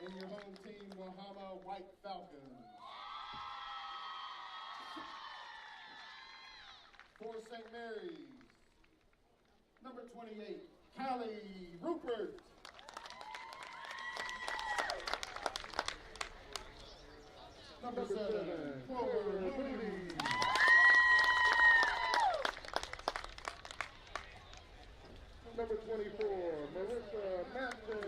and your home team, Wahama White Falcons. For St. Mary's, number 28, Callie Rupert. Number 7, Clover Moody. Number 24, Marissa Matson.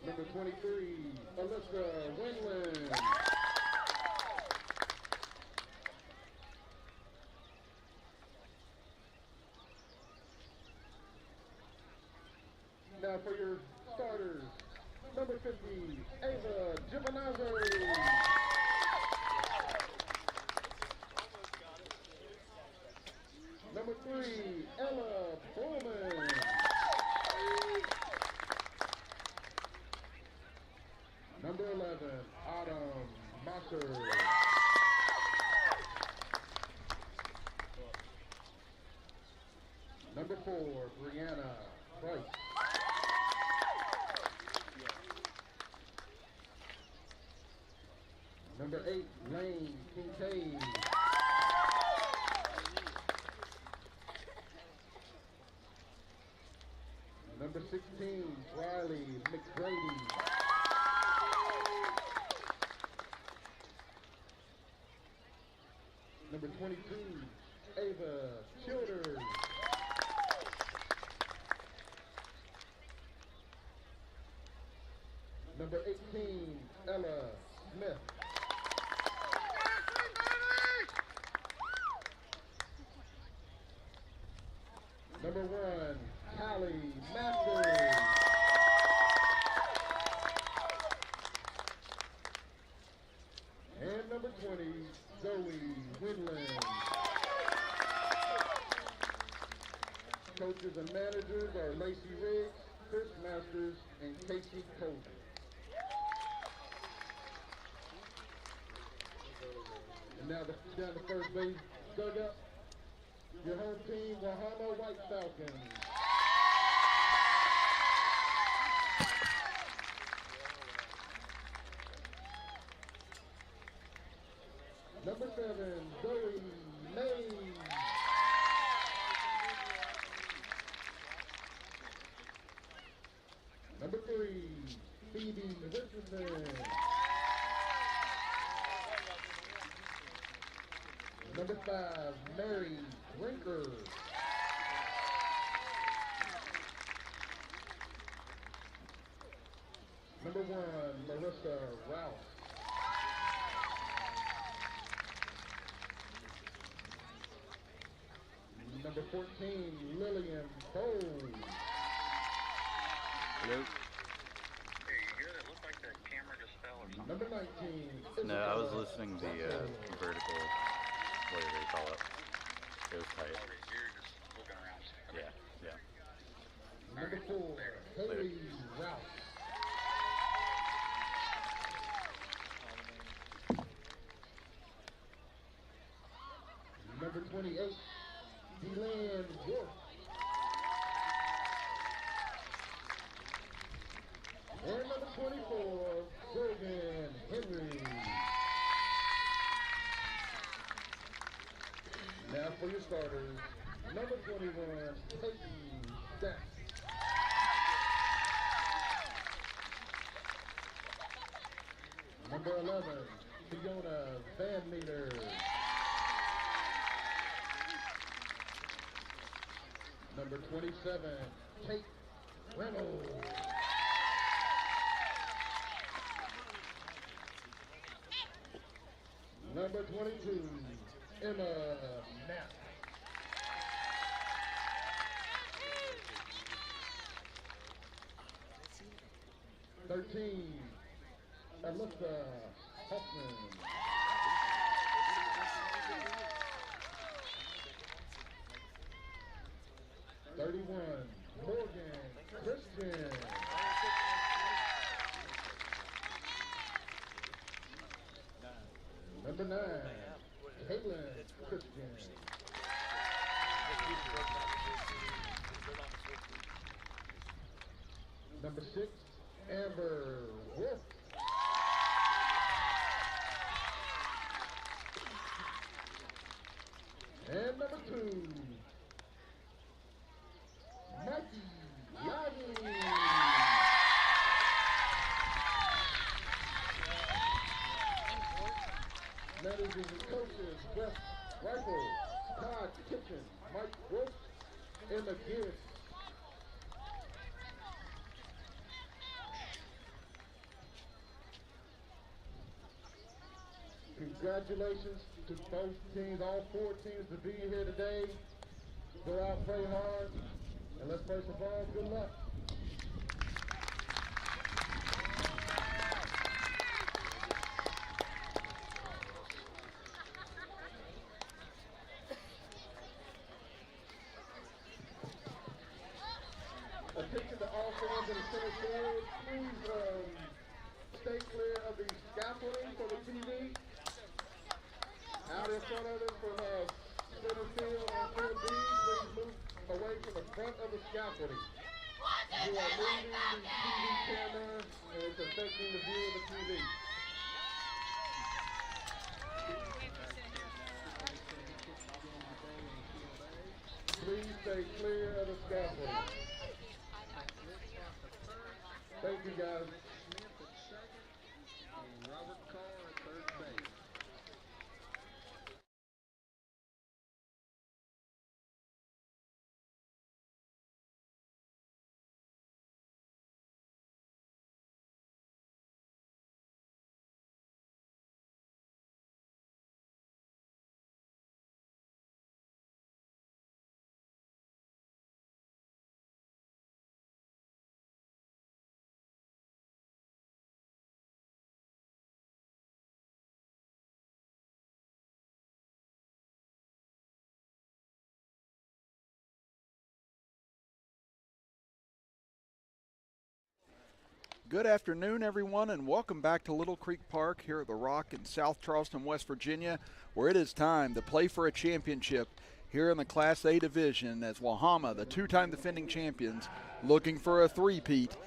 Number 23, Alyssa Winland. Now for your starters, number 50, Ava Giovinazzo. Number 3, Ella Bowman. Number 11, Autumn Macher. Number 4, Brianna Price. Number 8, Lane Kincaid. Number 16, Riley McGrady. Number 22, Ava Childers. Number 18, Ella Smith. Number 1, Callie Masters. And number 20, Zoe Winland. Coaches and managers are Lacey Riggs, Chris Masters, and Casey Colton. And now down the first base dugout, your home team, Wahama White Falcons. Number 7, Zoe May. Number 3, Phoebe Richardson. Number 5, Mary Brinker. Number 1, Marissa Rouse. Number 14, Lillian Bowles. Hello? Hey, you good? It looked like the camera just fell or something. Number 19. No, I was listening to the vertical, whatever you call it. It was tight. Oh, you're just looking around. Okay. Yeah, yeah. Number 4, Haley Rouse. Number 28, Deland Wolf. And number 24, Jordan Henry. Now for your starters, number 21, Peyton Jackson. Number 11, Fiona Van Meter. Number 27, Kate Reynolds. Number 22, Emma Knapp. Number 13, Alyssa Hoffman. Number 31, Morgan Christian. Number 9, Caitlin Christian. Number 6, Amber Wolf. And number 2, Mikey Lively. Managers and coaches, West Rifle, Todd Kitchen, Mike Wolf, Emma Gibbs. Congratulations to both teams, all 4 teams to be here today. Go out, play hard, and let's first of all, good luck. Attention to all fans in the center field, please stay clear of the scaffolding for the TV. Out in front of it from center field on field B, please move away from the front of the scaffolding. You are moving the TV camera and it's affecting the view of the TV. Please stay clear of the scaffolding. Thank you, guys. Robert Carr at third base. Good afternoon, everyone, and welcome back to Little Creek Park here at the Rock in South Charleston, West Virginia, where it is time to play for a championship here in the Class A division as Wahama, the 2-time defending champions, looking for a three-peat,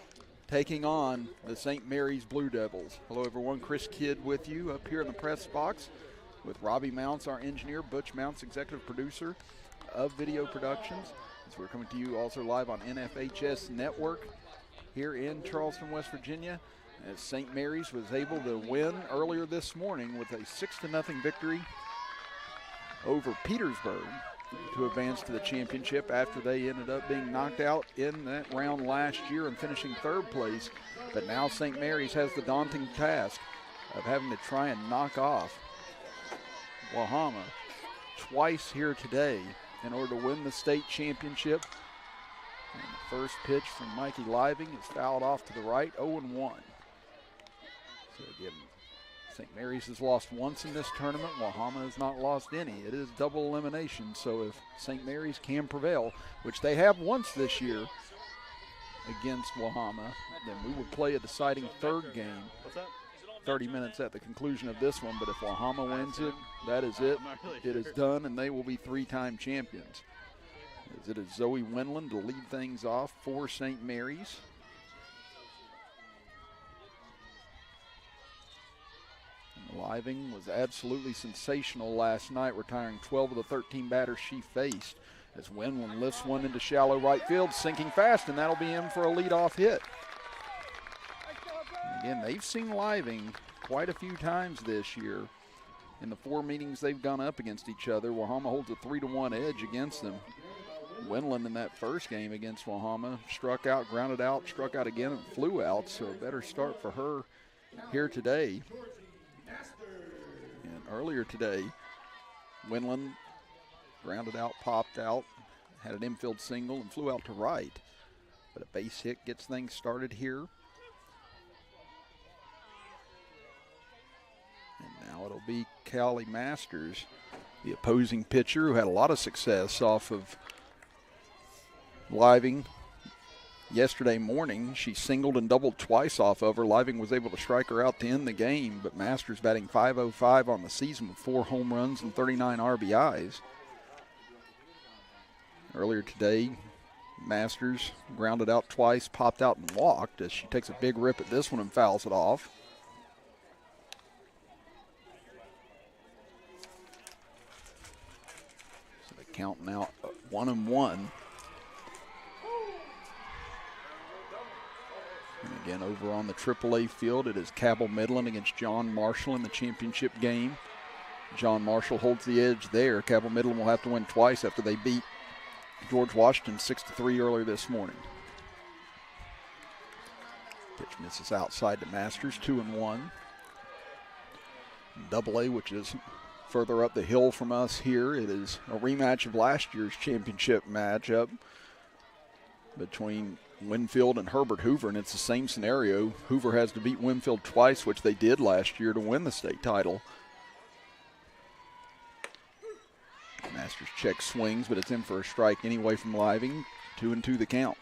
taking on the St. Mary's Blue Devils. Hello, everyone. Chris Kidd with you up here in the press box with Robbie Mounts, our engineer, Butch Mounts, executive producer of Video Productions. As we're coming to you also live on NFHS Network here in Charleston, West Virginia, as St. Mary's was able to win earlier this morning with a 6-0 victory over Petersburg to advance to the championship after they ended up being knocked out in that round last year and finishing third place. But now St. Mary's has the daunting task of having to try and knock off Wahama twice here today in order to win the state championship. And the first pitch from Mikey Living is fouled off to the right, 0-1. So again, St. Mary's has lost once in this tournament. Wahama has not lost any. It is double elimination, so if St. Mary's can prevail, which they have once this year against Wahama, then we will play a deciding third game. 30 minutes at the conclusion of this one, but if Wahama wins it, that is it. It is done, and they will be 3-time champions. As it is Zoe Winland to lead things off for St. Mary's. And Living was absolutely sensational last night, retiring 12 of the 13 batters she faced. As Winland lifts one into shallow right field, sinking fast, and that'll be in for a leadoff hit. And again, they've seen Living quite a few times this year. In the 4 meetings they've gone up against each other, Wahama holds a 3-1 edge against them. Winland in that first game against Wahama struck out, grounded out, struck out again, and flew out, so a better start for her here today. And earlier today, Winland grounded out, popped out, had an infield single, and flew out to right. But a base hit gets things started here. And now it'll be Callie Masters, the opposing pitcher, who had a lot of success off of Living yesterday morning. She singled and doubled twice off of her. Living was able to strike her out to end the game, but Masters batting .505 on the season with 4 home runs and 39 RBIs. Earlier today, Masters grounded out twice, popped out and walked as she takes a big rip at this one and fouls it off. So they count now 1-1. And again, over on the AAA field, it is Cabell Midland against John Marshall in the championship game. John Marshall holds the edge there. Cabell Midland will have to win twice after they beat George Washington 6-3 earlier this morning. Pitch misses outside to Masters, 2-1. AA, which is further up the hill from us here, it is a rematch of last year's championship matchup between Winfield and Herbert Hoover, and it's the same scenario. Hoover has to beat Winfield twice, which they did last year to win the state title. Masters check swings, but it's in for a strike anyway from Living. 2-2 the count.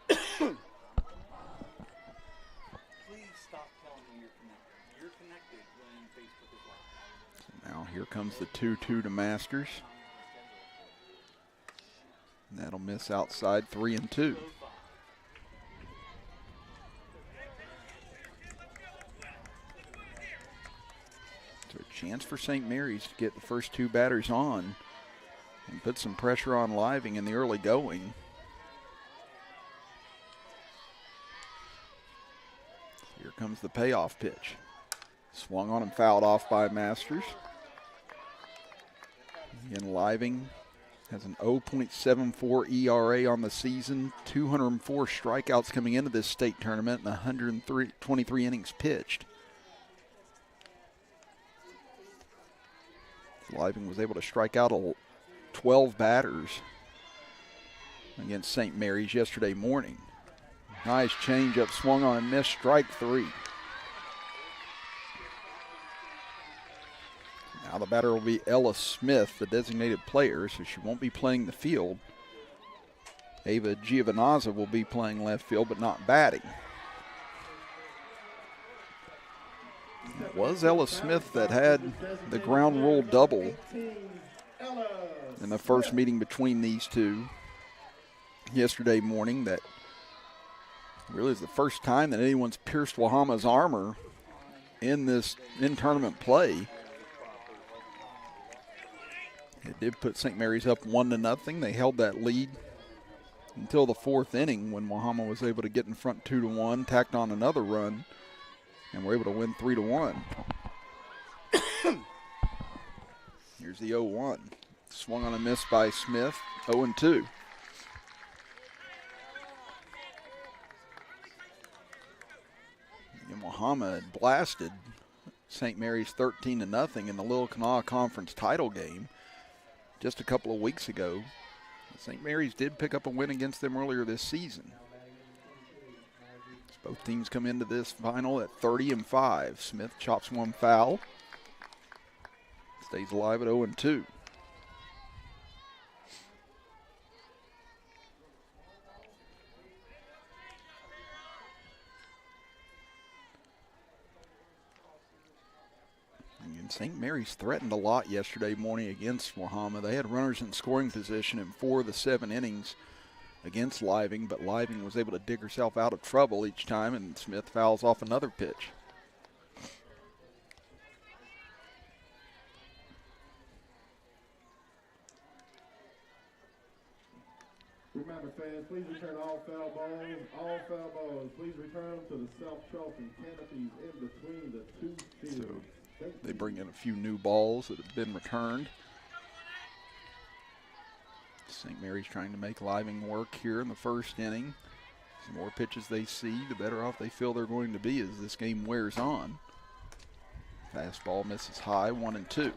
Please stop telling me you're connected. You're connected when Facebook is live. So now here comes the 2-2 to Masters. That'll miss outside, 3-2. So a chance for St. Mary's to get the first two batters on and put some pressure on Living in the early going. Here comes the payoff pitch. Swung on and fouled off by Masters. Again, Living has an 0.74 ERA on the season, 204 strikeouts coming into this state tournament, and 123 innings pitched. Living was able to strike out 12 batters against St. Mary's yesterday morning. Nice changeup, swung on and missed, strike 3. Now the batter will be Ella Smith, the designated player, so she won't be playing the field. Ava Giovanazza will be playing left field, but not batting. It was Ella Smith that had the ground rule double in the first meeting between these two yesterday morning. That really is the first time that anyone's pierced Wahama's armor in tournament play. It did put St. Mary's up 1-0. They held that lead until the fourth inning when Wahama was able to get in front 2-1, tacked on another run, and were able to win 3-1. Here's the 0-1. Swung on a miss by Smith, 0-2. And Wahama had blasted St. Mary's 13-0 in the Little Kanawha Conference title game just a couple of weeks ago. St. Mary's did pick up a win against them earlier this season. Both teams come into this final at 30-5. Smith chops one foul. Stays alive at 0-2. And St. Mary's threatened a lot yesterday morning against Wahama. They had runners in scoring position in 4 of the 7 innings against Living, but Living was able to dig herself out of trouble each time, and Smith fouls off another pitch. Remember, fans, please return all foul balls. All foul balls, please return them to the self-choking canopies in between the two fields. So they bring in a few new balls that have been returned. St. Mary's trying to make Living work here in the first inning. The more pitches they see, the better off they feel they're going to be as this game wears on. Fastball misses high, 1-2.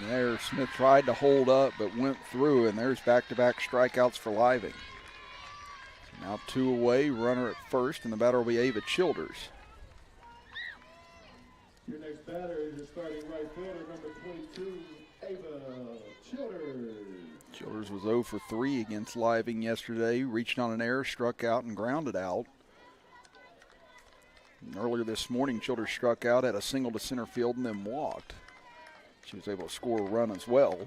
There, Smith tried to hold up but went through, and there's back-to-back strikeouts for Living. So now 2 away, runner at first, and the batter will be Ava Childers. Your next batter is your starting right fielder, number 22, Ava Childers. Childers was 0 for 3 against Living yesterday. Reached on an error, struck out, and grounded out. And earlier this morning, Childers struck out, had a single to center field, and then walked. She was able to score a run as well.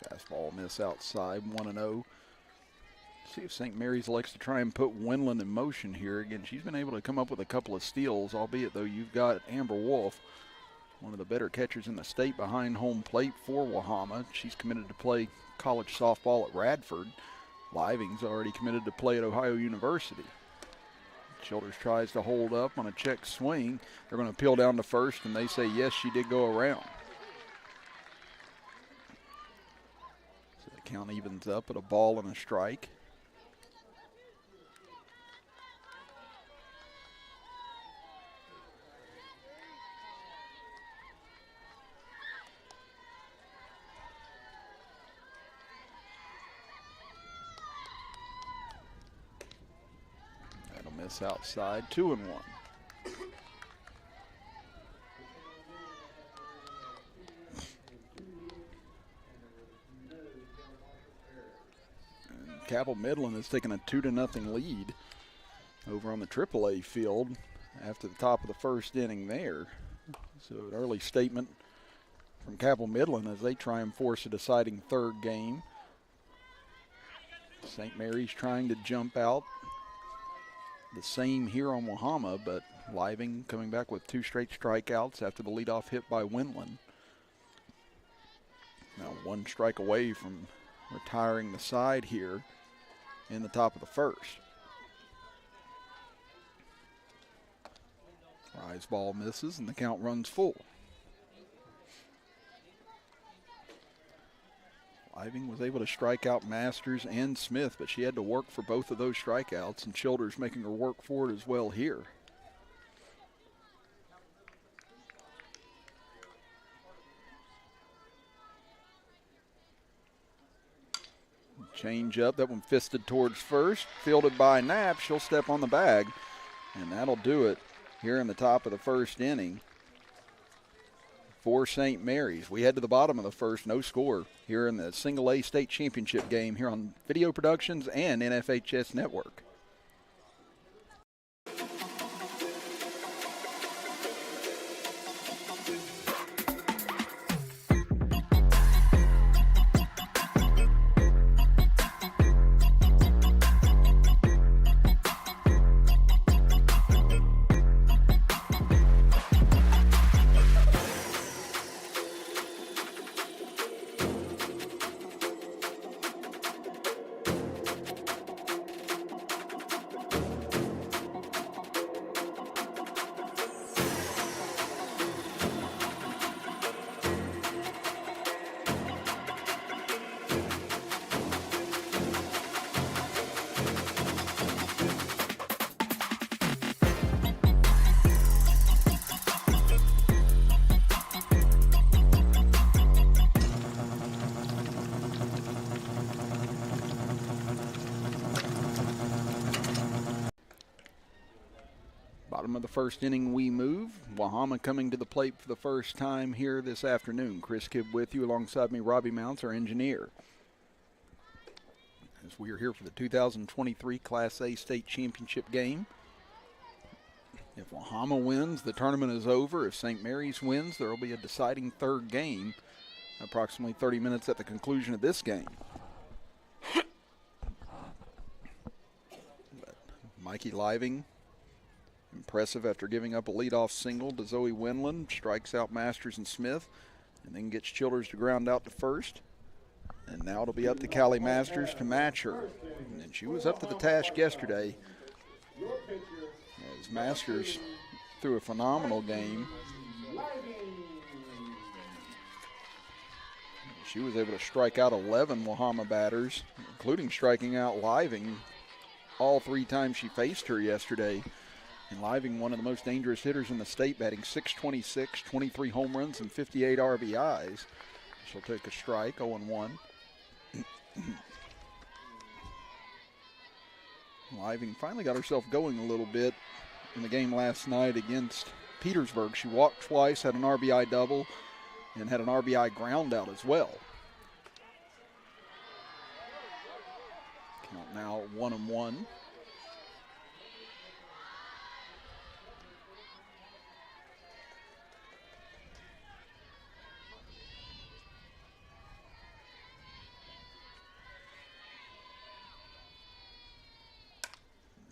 Fastball miss outside, 1-0. See if St. Mary's likes to try and put Winland in motion here. Again, she's been able to come up with a couple of steals, albeit though you've got Amber Wolf, one of the better catchers in the state, behind home plate for Wahama. She's committed to play college softball at Radford. Living's already committed to play at Ohio University. Childers tries to hold up on a check swing. They're going to peel down to first, and they say yes, she did go around. So the count evens up at a ball and a strike. Miss outside, 2-1. And Cabell Midland has taken a 2-0 lead over on the AAA field after the top of the first inning there. So an early statement from Cabell Midland as they try and force a deciding third game. St. Mary's trying to jump out. The same here on Wahama, but Living coming back with 2 straight strikeouts after the leadoff hit by Winland. Now 1 strike away from retiring the side here in the top of the first. Rise ball misses and the count runs full. Living was able to strike out Masters and Smith, but she had to work for both of those strikeouts, and Childers making her work for it as well here. Change up, that one fisted towards first, fielded by Knapp. She'll step on the bag, and that'll do it here in the top of the first inning for St. Mary's. We head to the bottom of the first, no score here in the Single A State Championship game here on Video Productions and NFHS Network. Bottom of the first inning we move. Wahama coming to the plate for the first time here this afternoon. Chris Kidd with you, alongside me Robbie Mounts, our engineer. As we are here for the 2023 Class A State Championship game. If Wahama wins, the tournament is over. If St. Mary's wins, there will be a deciding third game, approximately 30 minutes at the conclusion of this game. But Mikey Living, impressive after giving up a leadoff single to Zoe Winland, strikes out Masters and Smith, and then gets Childers to ground out to first. And now it'll be up to Callie Masters to match her. And she was up to the task yesterday as Masters threw a phenomenal game. She was able to strike out 11 Wahama batters, including striking out Living all 3 times she faced her yesterday. And Living, one of the most dangerous hitters in the state, batting .626, 23 home runs, and 58 RBIs. She'll take a strike, 0-1. Living finally got herself going a little bit in the game last night against Petersburg. She walked twice, had an RBI double, and had an RBI ground out as well. Count now 1-1.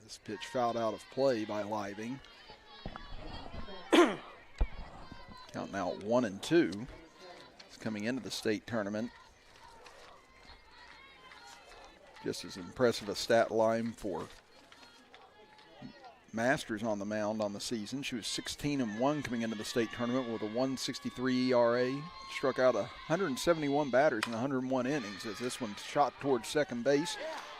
This pitch fouled out of play by Living. Count now 1-2. It's coming into the state tournament. Just as impressive a stat line for Masters on the mound on the season. She was 16-1 coming into the state tournament with a 1.63 ERA. Struck out 171 batters in 101 innings as this one shot towards second base.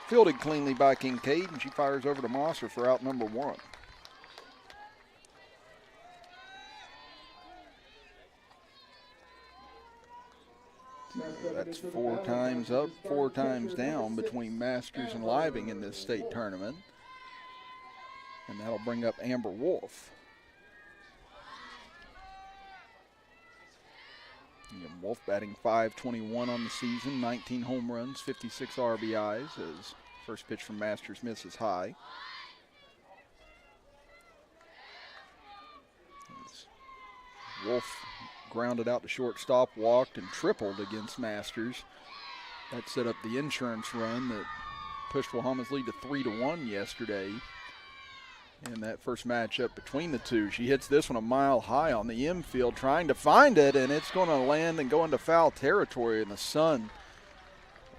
Fielded cleanly by Kincaid, and she fires over to Mosser for out number 1. That's 4 times up, 4 times down between Masters and Living in this state tournament. And that'll bring up Amber Wolf. Again, Wolf batting .521 on the season, 19 home runs, 56 RBIs as first pitch from Masters misses high. As Wolf grounded out to shortstop, walked and tripled against Masters. That set up the insurance run that pushed Wahama's lead to 3-1 yesterday. In that first matchup between the two, she hits this one a mile high on the infield, trying to find it, and it's going to land and go into foul territory. And the sun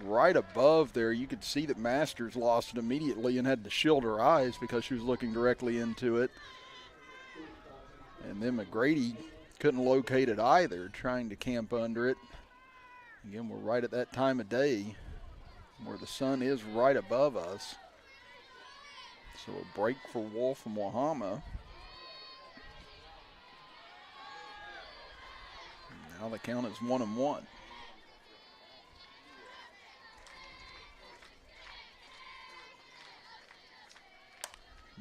right above there, you could see that Masters lost it immediately and had to shield her eyes because she was looking directly into it. And then McGrady couldn't locate it either, trying to camp under it. Again, we're right at that time of day where the sun is right above us. So a break for Wolf from Wahama. Now the count is 1-1.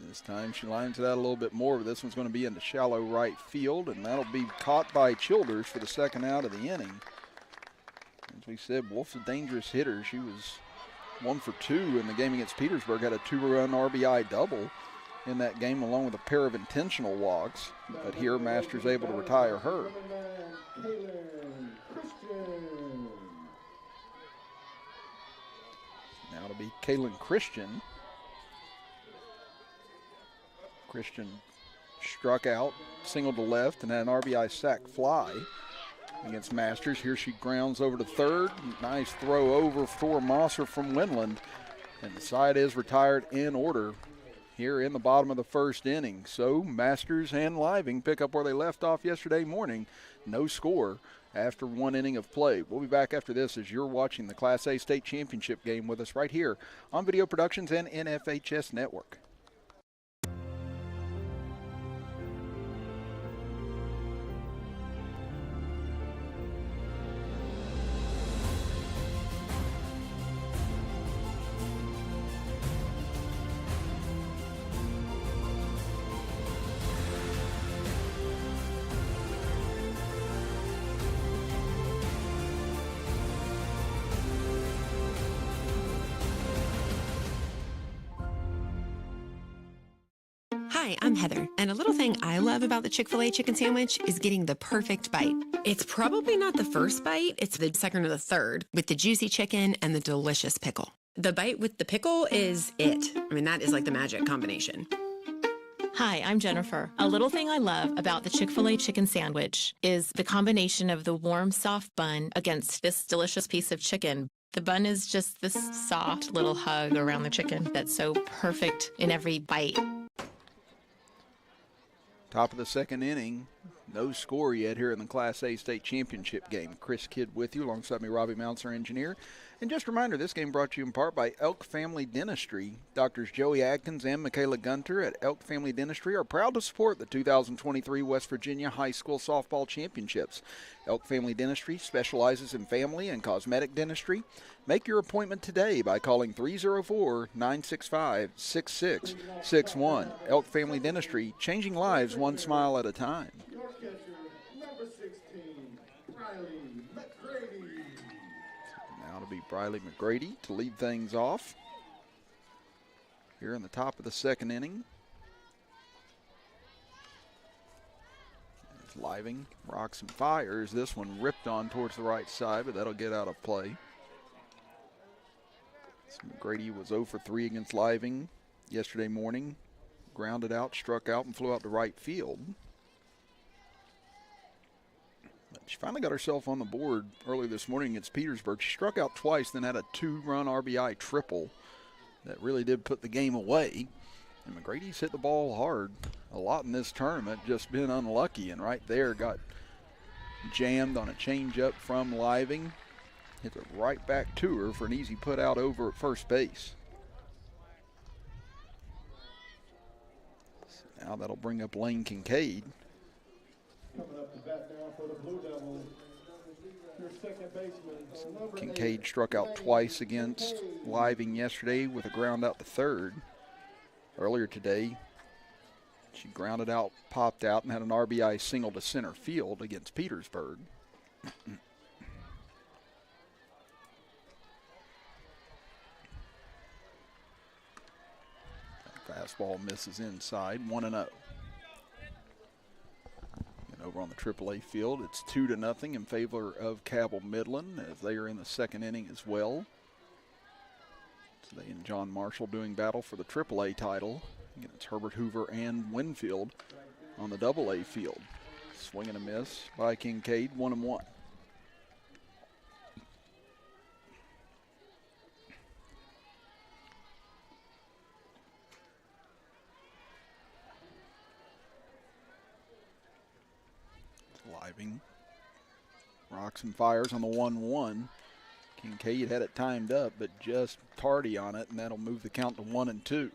This time she lines it out a little bit more, but this one's going to be into shallow right field, and that'll be caught by Childers for the second out of the inning. As we said, Wolf's a dangerous hitter. She was 1 for 2 in the game against Petersburg, had a 2-run RBI double in that game along with a pair of intentional walks. But here Masters able to retire her. Now to be Kaylin Christian. Christian struck out, singled to left, and had an RBI sac fly against Masters. Here she grounds over to third. Nice throw over for Mosser from Winland. And the side is retired in order here in the bottom of the first inning. So Masters and Living pick up where they left off yesterday morning. No score after 1 inning of play. We'll be back after this as you're watching the Class A State Championship game with us right here on Video Productions and NFHS Network. Hi, I'm Heather, and a little thing I love about the Chick-fil-A chicken sandwich is getting the perfect bite. It's probably not the first bite, it's the second or the third, with the juicy chicken and the delicious pickle. The bite with the pickle is it. I mean, that is like the magic combination. Hi, I'm Jennifer. A little thing I love about the Chick-fil-A chicken sandwich is the combination of the warm, soft bun against this delicious piece of chicken. The bun is just this soft little hug around the chicken that's so perfect in every bite. Top of the second inning, No score yet here in the Class A state championship game. Chris Kidd with you, alongside me, Robbie Mounts, our engineer. And just a reminder, this game brought to you in part by Elk Family Dentistry. Doctors Joey Adkins and Michaela Gunter at Elk Family Dentistry are proud to support the 2023 West Virginia High School Softball Championships. Elk Family Dentistry specializes in family and cosmetic dentistry. Make your appointment today by calling 304-965-6661. Elk Family Dentistry, changing lives one smile at a time. Your catcher, number 16, Riley McGrady. Now to be Briley McGrady to lead things off here in the top of the second inning. As Living rocks and fires. This one ripped on towards the right side, but that'll get out of play. So McGrady was 0 for 3 against Living yesterday morning. Grounded out, struck out, and flew out to right field. She finally got herself on the board early this morning against Petersburg. She struck out twice, then had a 2-run RBI triple that really did put the game away. And McGrady's hit the ball hard a lot in this tournament, just been unlucky. And right there got jammed on a changeup from Living. Hit it right back to her for an easy put out over at first base. So now that'll bring up Lane Kincaid. Coming up to bat now for the Blue Devils, your second baseman, number Kincaid 8, struck out twice against Living yesterday with a ground out to third. Earlier today, she grounded out, popped out, and had an RBI single to center field against Petersburg. Fastball misses inside, 1-0. Over on the AAA field, it's 2-0 in favor of Cabell Midland as they are in the second inning as well. So they and John Marshall doing battle for the AAA title. Again, it's Herbert Hoover and Winfield on the AA field. Swing and a miss by Kincaid, 1-1. Living rocks and fires on the 1-1. Kincaid had it timed up, but just tardy on it, and that'll move the count to 1-2.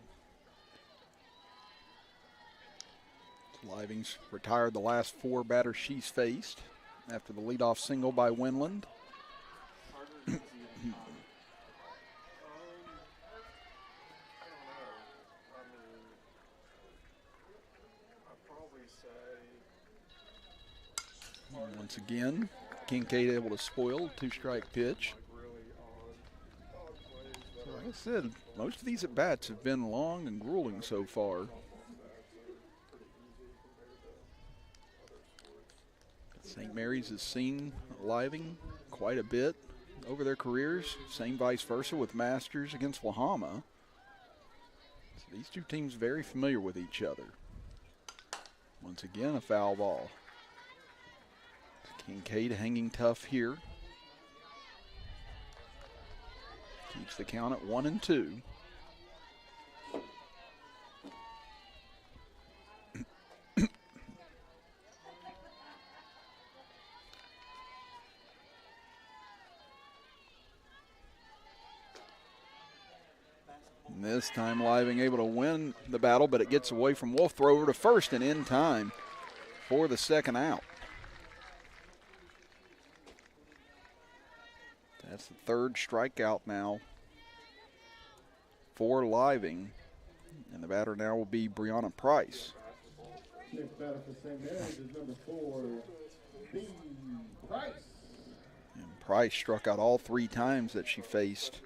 Living's retired the last 4 batters she's faced after the leadoff single by Winland. Once again, Kincaid able to spoil 2-strike pitch. So like I said, most of these at-bats have been long and grueling so far. St. Mary's has seen Living quite a bit over their careers. Same vice versa with Masters against Wahama. So these two teams very familiar with each other. Once again, a foul ball. Kincaid hanging tough here. Keeps the count at 1-2. And this time Living able to win the battle, but it gets away from Wolf. Throw over to first and in time for the second out. That's the 3rd strikeout now for Living. And the batter now will be Brianna Price. Next batter for St. Mary's is number 4, B. Price. And Price struck out all 3 times that she faced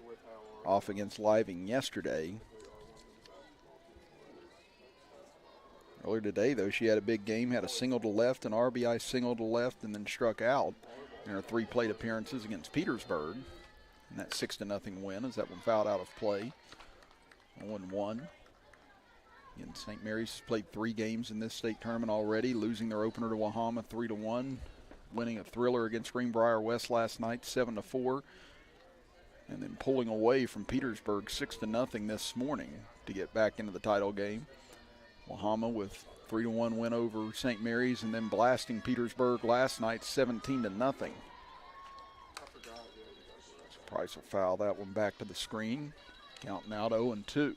off against Living yesterday. Earlier today, though, she had a big game, had a single to left, an RBI single to left, and then struck out in her 3 plate appearances against Petersburg. And that 6-0 win as that one fouled out of play. 0-1. Again, St. Mary's has played 3 games in this state tournament already, losing their opener to Wahama 3-1, winning a thriller against Greenbrier West last night 7-4, and then pulling away from Petersburg 6-0 this morning to get back into the title game. Wahama with 3-1 win over St. Mary's, and then blasting Petersburg last night 17-0. Price will foul that one back to the screen. Counting out 0-2.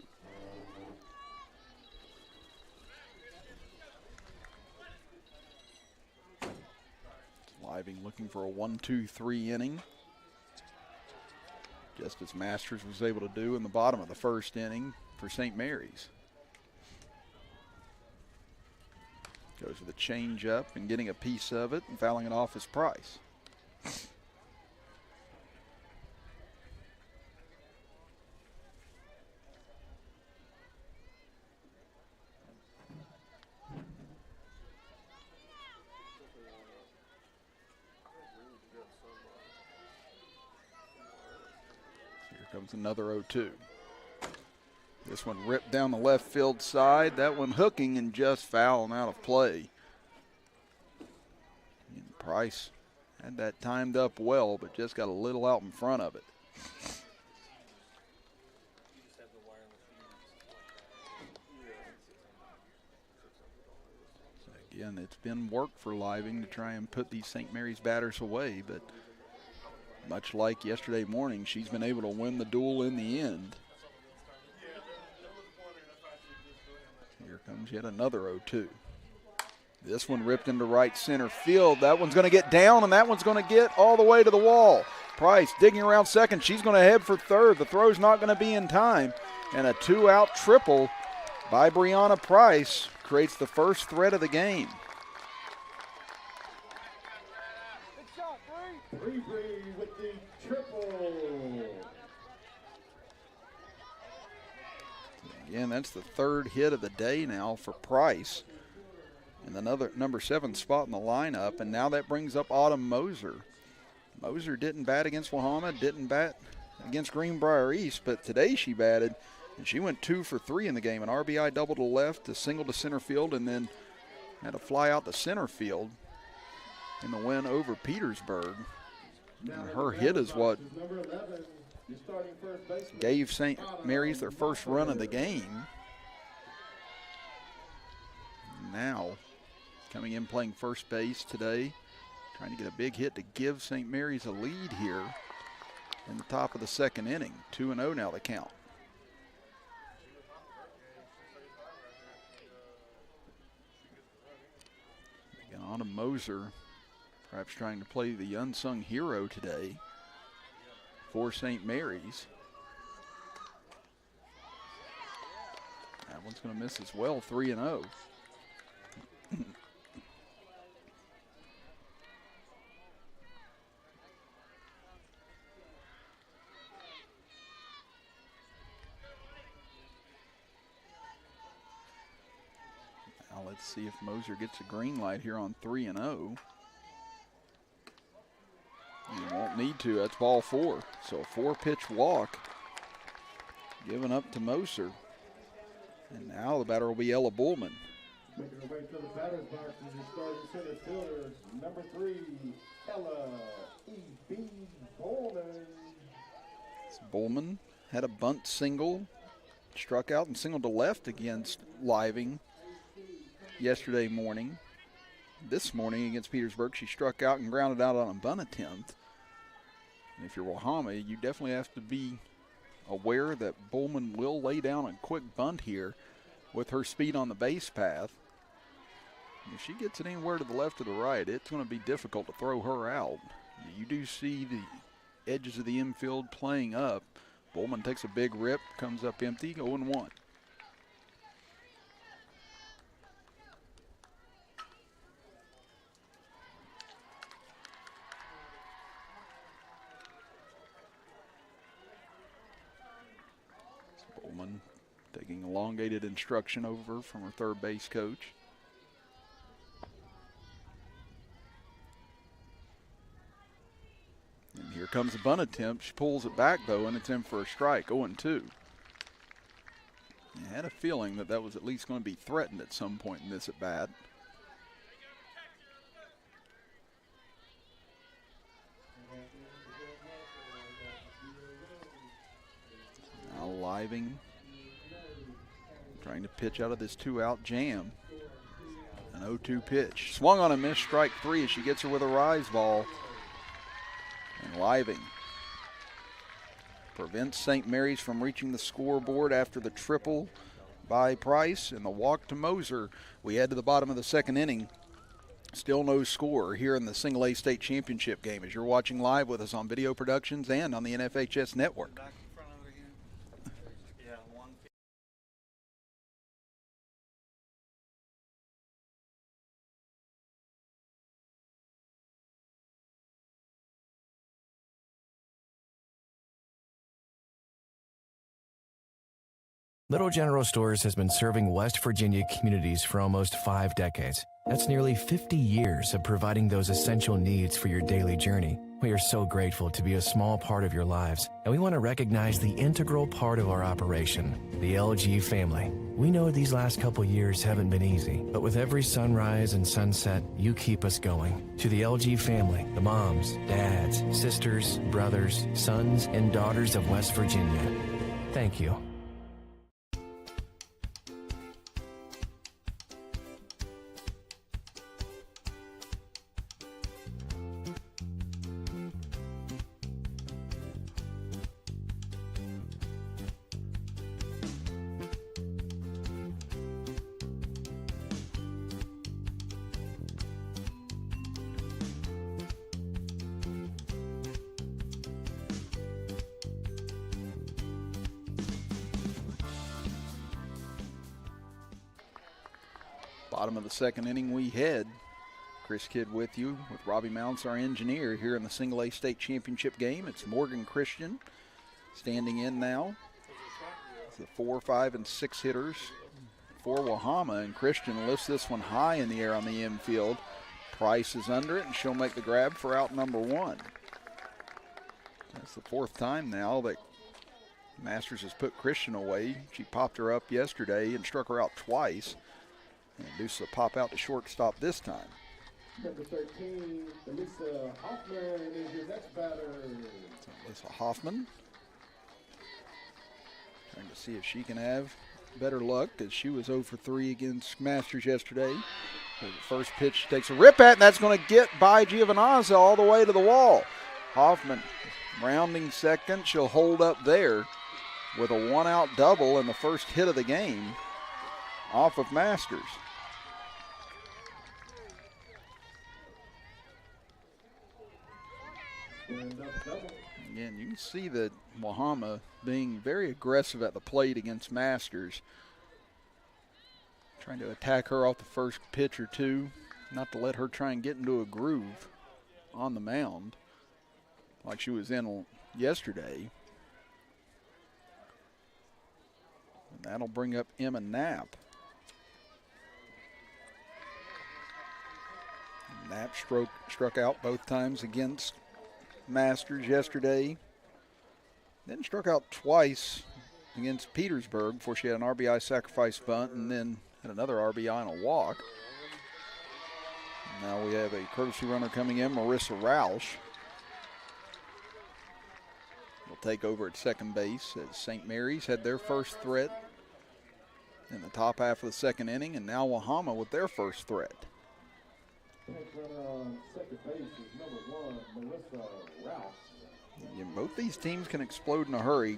Living looking for a 1-2-3 inning, just as Masters was able to do in the bottom of the first inning for St. Mary's. Goes with a change up and getting a piece of it and fouling it off is Price. Comes another 0-2. This one ripped down the left field side. That one hooking and just fouling out of play. And Price had that timed up well, but just got a little out in front of it. So again, it's been work for Living to try and put these St. Mary's batters away, but much like yesterday morning, she's been able to win the duel in the end. Here comes yet another 0-2. This one ripped into right center field. That one's going to get down, and that one's going to get all the way to the wall. Price digging around second. She's going to head for third. The throw's not going to be in time. And a 2-out triple by Brianna Price creates the first threat of the game. Bree with the triple. Again, that's the third hit of the day now for Price. And another number 7 spot in the lineup. And now that brings up Autumn Moser. Moser didn't bat against Wahama, didn't bat against Greenbrier East, but today she batted. And she went 2 for 3 in the game. An RBI double to left, a single to center field, and then had a fly out to center field in the win over Petersburg. And her hit is what gave St. Mary's their first run of the game. Now, coming in playing first base today, trying to get a big hit to give St. Mary's a lead here in the top of the second inning. 2-0 now the count. Again, Autumn Moser perhaps trying to play the unsung hero today for St. Mary's. That one's going to miss as well, 3-0. Now let's see if Moser gets a green light here on 3-0. You won't need to. That's ball 4. So a 4-pitch walk given up to Moser. And now the batter will be Ella Bullman. Making her way to the batter's box is your starting center fielder, number 3, Ella E.B. Bullman. Bullman had a bunt single, struck out and singled to left against Living yesterday morning. This morning against Petersburg, she struck out and grounded out on a bunt attempt. And if you're Wahama, you definitely have to be aware that Bullman will lay down a quick bunt here with her speed on the base path. If she gets it anywhere to the left or the right, it's going to be difficult to throw her out. You do see the edges of the infield playing up. Bullman takes a big rip, comes up empty, 0-1. Bullman taking elongated instruction over from her third base coach. And here comes a bunt attempt. She pulls it back, though, and it's in for a strike, 0-2. I had a feeling that was at least going to be threatened at some point in this at-bat. Now Living trying to pitch out of this 2-out jam. An 0-2 pitch. Swung on a missed, strike 3 as she gets her with a rise ball. And Living prevents St. Mary's from reaching the scoreboard after the triple by Price and the walk to Moser. We head to the bottom of the second inning. Still no score here in the Single A State Championship game as you're watching live with us on Video Productions and on the NFHS Network. Back in front over here. Yeah, one. Little General Stores has been serving West Virginia communities for almost 5 decades. That's nearly 50 years of providing those essential needs for your daily journey. We are so grateful to be a small part of your lives, and we want to recognize the integral part of our operation, the LG family. We know these last couple years haven't been easy, but with every sunrise and sunset, you keep us going. To the LG family, the moms, dads, sisters, brothers, sons, and daughters of West Virginia, thank you. Bottom of the second inning we head. Chris Kidd with you, with Robbie Mounts, our engineer, here in the Single A State Championship game. It's Morgan Christian standing in now. It's the 4, 5, and 6 hitters for Wahama, and Christian lifts this one high in the air on the infield. Price is under it, and she'll make the grab for out number 1. That's the 4th time now that Masters has put Christian away. She popped her up yesterday and struck her out twice. And Deuce will pop out to shortstop this time. Number 13, Alyssa Hoffman is your next batter. Alyssa Hoffman trying to see if she can have better luck, as she was 0 for 3 against Masters yesterday. So the first pitch she takes a rip at, and that's going to get by Giovinazza all the way to the wall. Hoffman rounding second. She'll hold up there with a 1-out double and the first hit of the game off of Masters. Again, you can see that Wahama being very aggressive at the plate against Masters, trying to attack her off the first pitch or two, not to let her try and get into a groove on the mound like she was in yesterday. And that'll bring up Emma Knapp. Knapp struck out both times against Masters yesterday. Then struck out twice against Petersburg before she had an RBI sacrifice bunt and then had another RBI and a walk. Now we have a courtesy runner coming in, Marissa Roush. Will take over at second base as St. Mary's had their first threat in the top half of the second inning, and now Wahama with their first threat. Runner on second base is number 1, Marissa Roush. Yeah, both these teams can explode in a hurry.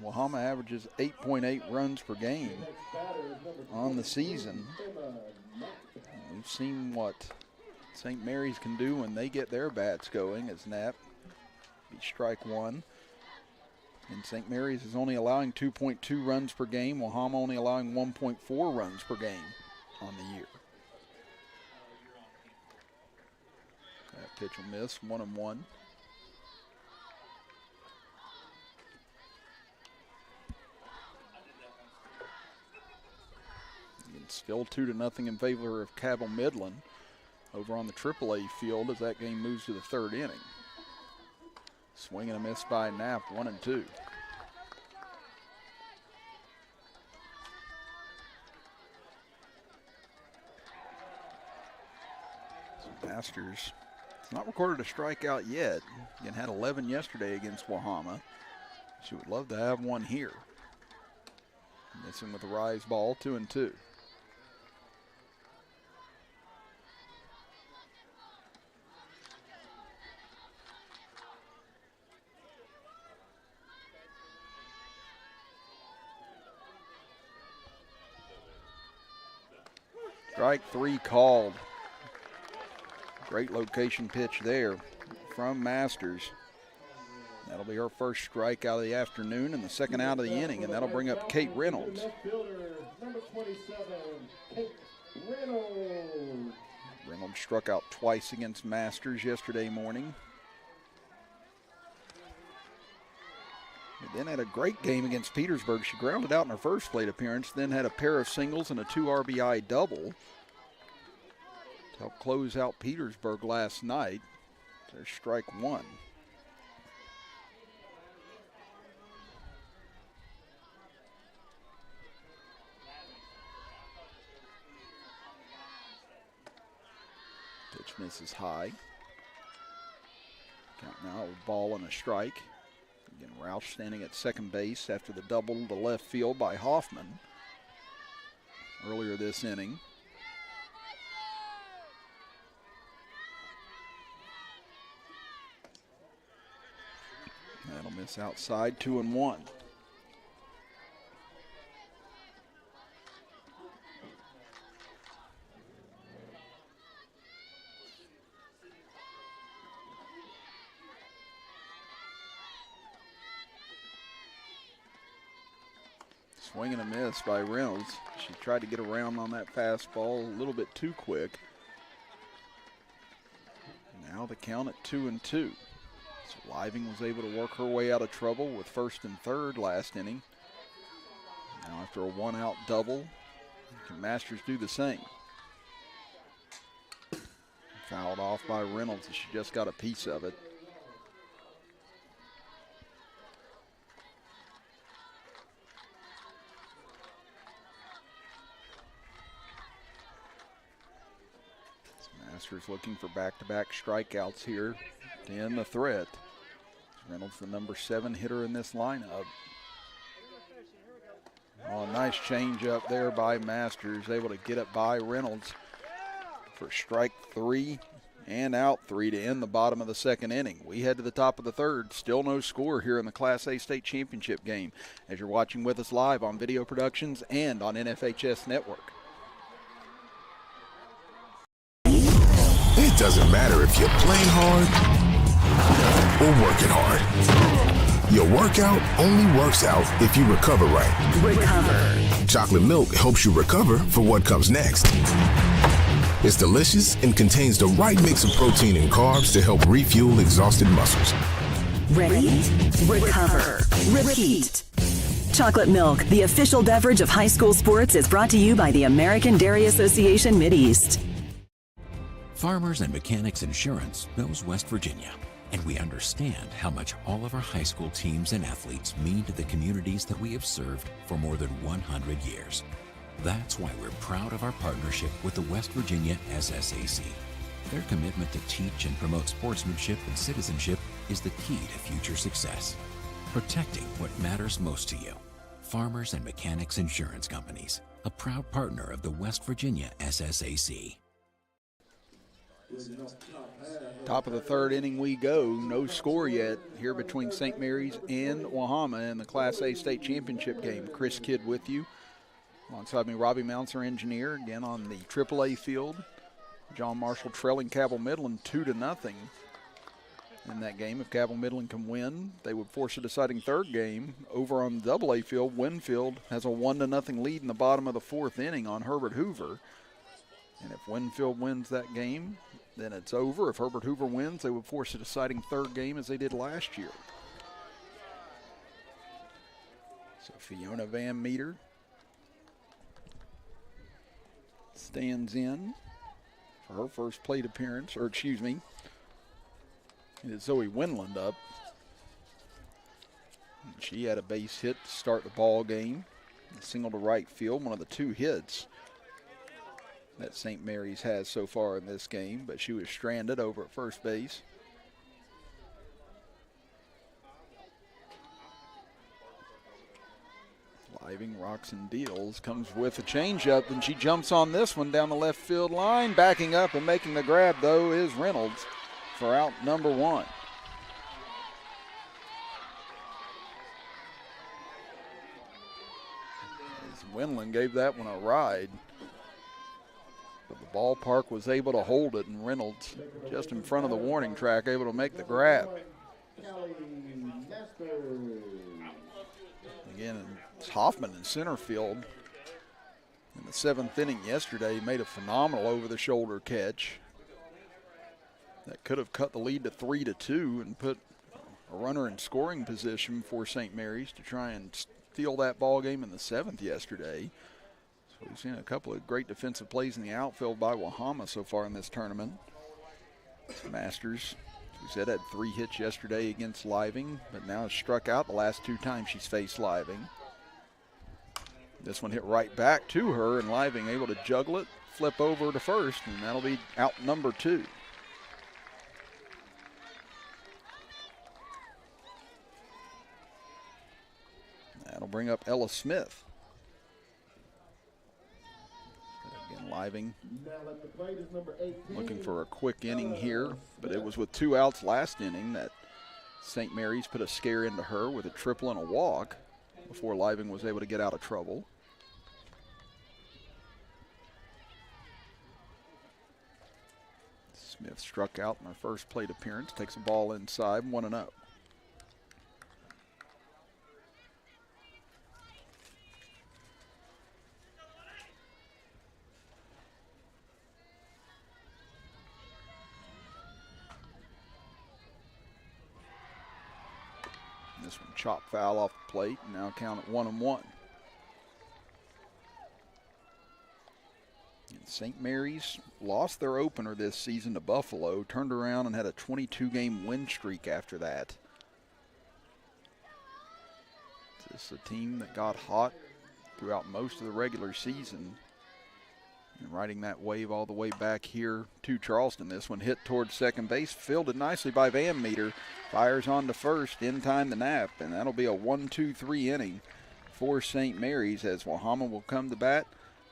Wahama averages 8.8 runs per game on the season. We've seen what St. Mary's can do when they get their bats going, as Knapp beat strike 1. And St. Mary's is only allowing 2.2 runs per game. Wahama only allowing 1.4 runs per game on the year. That pitch will miss, 1-1. Still 2-0 in favor of Cabell Midland over on the AAA field as that game moves to the third inning. Swing and a miss by Knapp, 1-2. Masters has not recorded a strikeout yet. Again, had 11 yesterday against Wahama. She would love to have one here. Missing with a rise ball, 2-2. Strike 3 called. Great location pitch there from Masters. That'll be her first strike out of the afternoon and the second out of the inning, and that'll bring up Kate Reynolds. Number 27, Kate Reynolds. Reynolds struck out twice against Masters yesterday morning. And then had a great game against Petersburg. She grounded out in her first plate appearance, then had a pair of singles and a 2 RBI double to help close out Petersburg last night. There's strike 1. Pitch misses high. Count now, a ball and a strike. Again, Roush standing at second base after the double to left field by Hoffman earlier this inning. That'll miss outside, 2-1. Swing and a miss by Reynolds. She tried to get around on that fastball a little bit too quick. Now the count at 2-2. So Living was able to work her way out of trouble with first and third last inning. Now after a 1-out double, can Masters do the same? Fouled off by Reynolds as she just got a piece of it. Masters looking for back-to-back strikeouts here to end the threat. Reynolds, the number 7 hitter in this lineup. Oh, nice change up there by Masters, able to get it by Reynolds for strike 3 and out 3 to end the bottom of the second inning. We head to the top of the third. Still no score here in the Class A State Championship game as you're watching with us live on Video Productions and on NFHS Network. It doesn't matter if you're playing hard or working hard. Your workout only works out if you recover right. Recover. Chocolate milk helps you recover for what comes next. It's delicious and contains the right mix of protein and carbs to help refuel exhausted muscles. Ready? Recover. Repeat. Chocolate milk, the official beverage of high school sports, is brought to you by the American Dairy Association Mideast. Farmers and Mechanics Insurance knows West Virginia, and we understand how much all of our high school teams and athletes mean to the communities that we have served for more than 100 years. That's why we're proud of our partnership with the West Virginia SSAC. Their commitment to teach and promote sportsmanship and citizenship is the key to future success. Protecting what matters most to you. Farmers and Mechanics Insurance Companies, a proud partner of the West Virginia SSAC. Top of the third inning we go. No score yet here between St. Mary's and Wahama in the Class A State Championship game. Chris Kidd with you. Alongside me, Robbie Mounts, our engineer, again on the AAA field. John Marshall trailing Cabell Midland 2-0 in that game. If Cabell Midland can win, they would force a deciding third game. Over on the AA field, Winfield has a 1-0 lead in the bottom of the fourth inning on Herbert Hoover. And if Winfield wins that game, then it's over. If Herbert Hoover wins, they would force a deciding third game as they did last year. So Fiona Van Meter stands in for her first plate appearance, or excuse me, it's Zoe Winland up. And she had a base hit to start the ball game. A single to right field, one of the 2 hits that St. Mary's has so far in this game, but she was stranded over at first base. Living rocks and deals, comes with a changeup, and she jumps on this one down the left field line. Backing up and making the grab, though, is Reynolds for out number 1. As Winland gave that one a ride. But the ballpark was able to hold it, and Reynolds, just in front of the warning track, able to make the grab. Again, it's Hoffman in center field. In the 7th inning yesterday, he made a phenomenal over-the-shoulder catch that could have cut the lead to 3-2 and put a runner in scoring position for St. Mary's to try and steal that ball game in the 7th yesterday. So we've seen a couple of great defensive plays in the outfield by Wahama so far in this tournament. Masters, as we said, had 3 hits yesterday against Living, but now has struck out the last 2 times she's faced Living. This one hit right back to her, and Living able to juggle it, flip over to first, and that'll be out number 2. That'll bring up Ella Smith. Again, Living looking for a quick inning here, but it was with 2 outs last inning that St. Mary's put a scare into her with a triple and a walk before Living was able to get out of trouble. Smith struck out in her first plate appearance, takes a ball inside, 1-0. This one chopped foul off the plate, and now count at 1-1. And St. Mary's lost their opener this season to Buffalo, turned around and had a 22-game win streak after that. This is a team that got hot throughout most of the regular season, and riding that wave all the way back here to Charleston. This one hit towards second base, fielded nicely by Van Meter. Fires on to first, in time to nap, and that'll be a 1-2-3 inning for St. Mary's as Wahama will come to bat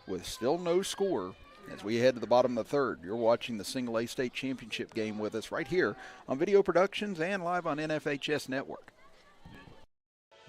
with still no score as we head to the bottom of the 3rd. You're watching the Single A State Championship game with us right here on Video Productions and live on NFHS Network.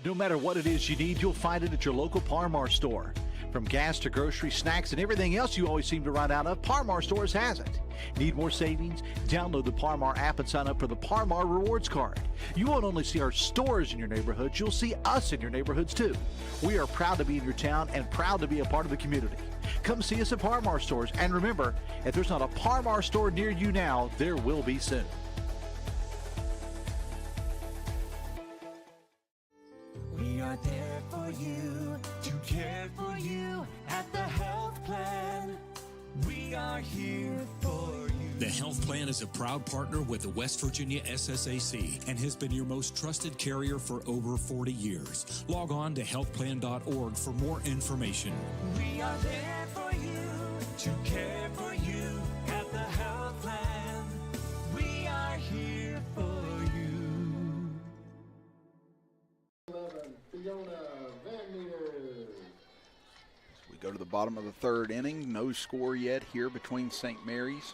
No matter what it is you need, you'll find it at your local Par-Mar store. From gas to groceries, snacks, and everything else you always seem to run out of, Par-Mar Stores has it. Need more savings? Download the Par-Mar app and sign up for the Par-Mar Rewards Card. You won't only see our stores in your neighborhoods, you'll see us in your neighborhoods too. We are proud to be in your town and proud to be a part of the community. Come see us at Par-Mar Stores, and remember, if there's not a Par-Mar store near you now, there will be soon. We are there for you, to care for you at the health plan. We are here for you. The Health Plan is a proud partner with the West Virginia SSAC and has been your most trusted carrier for over 40 years. Log on to healthplan.org for more information. We are there for you, to care for you at the health plan. We are here for you. 11, Fiona Van Meter. We go to the bottom of the 3rd inning. No score yet here between St. Mary's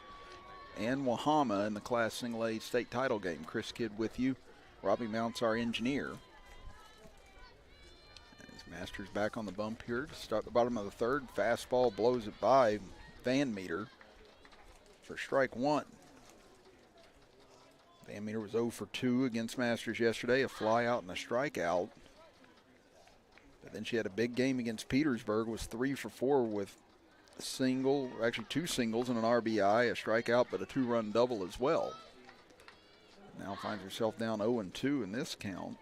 and Wahama in the Class Single A state title game. Chris Kidd with you. Robbie Mounts, our engineer. As Masters back on the bump here to start the bottom of the 3rd. Fastball blows it by Van Meter for strike 1. Van Meter was 0 for 2 against Masters yesterday, a fly out and a strikeout. But then she had a big game against Petersburg, was 3 for 4 with a single, actually 2 singles and an RBI, a strikeout, but a 2-run double as well. Now finds herself down 0-2 in this count.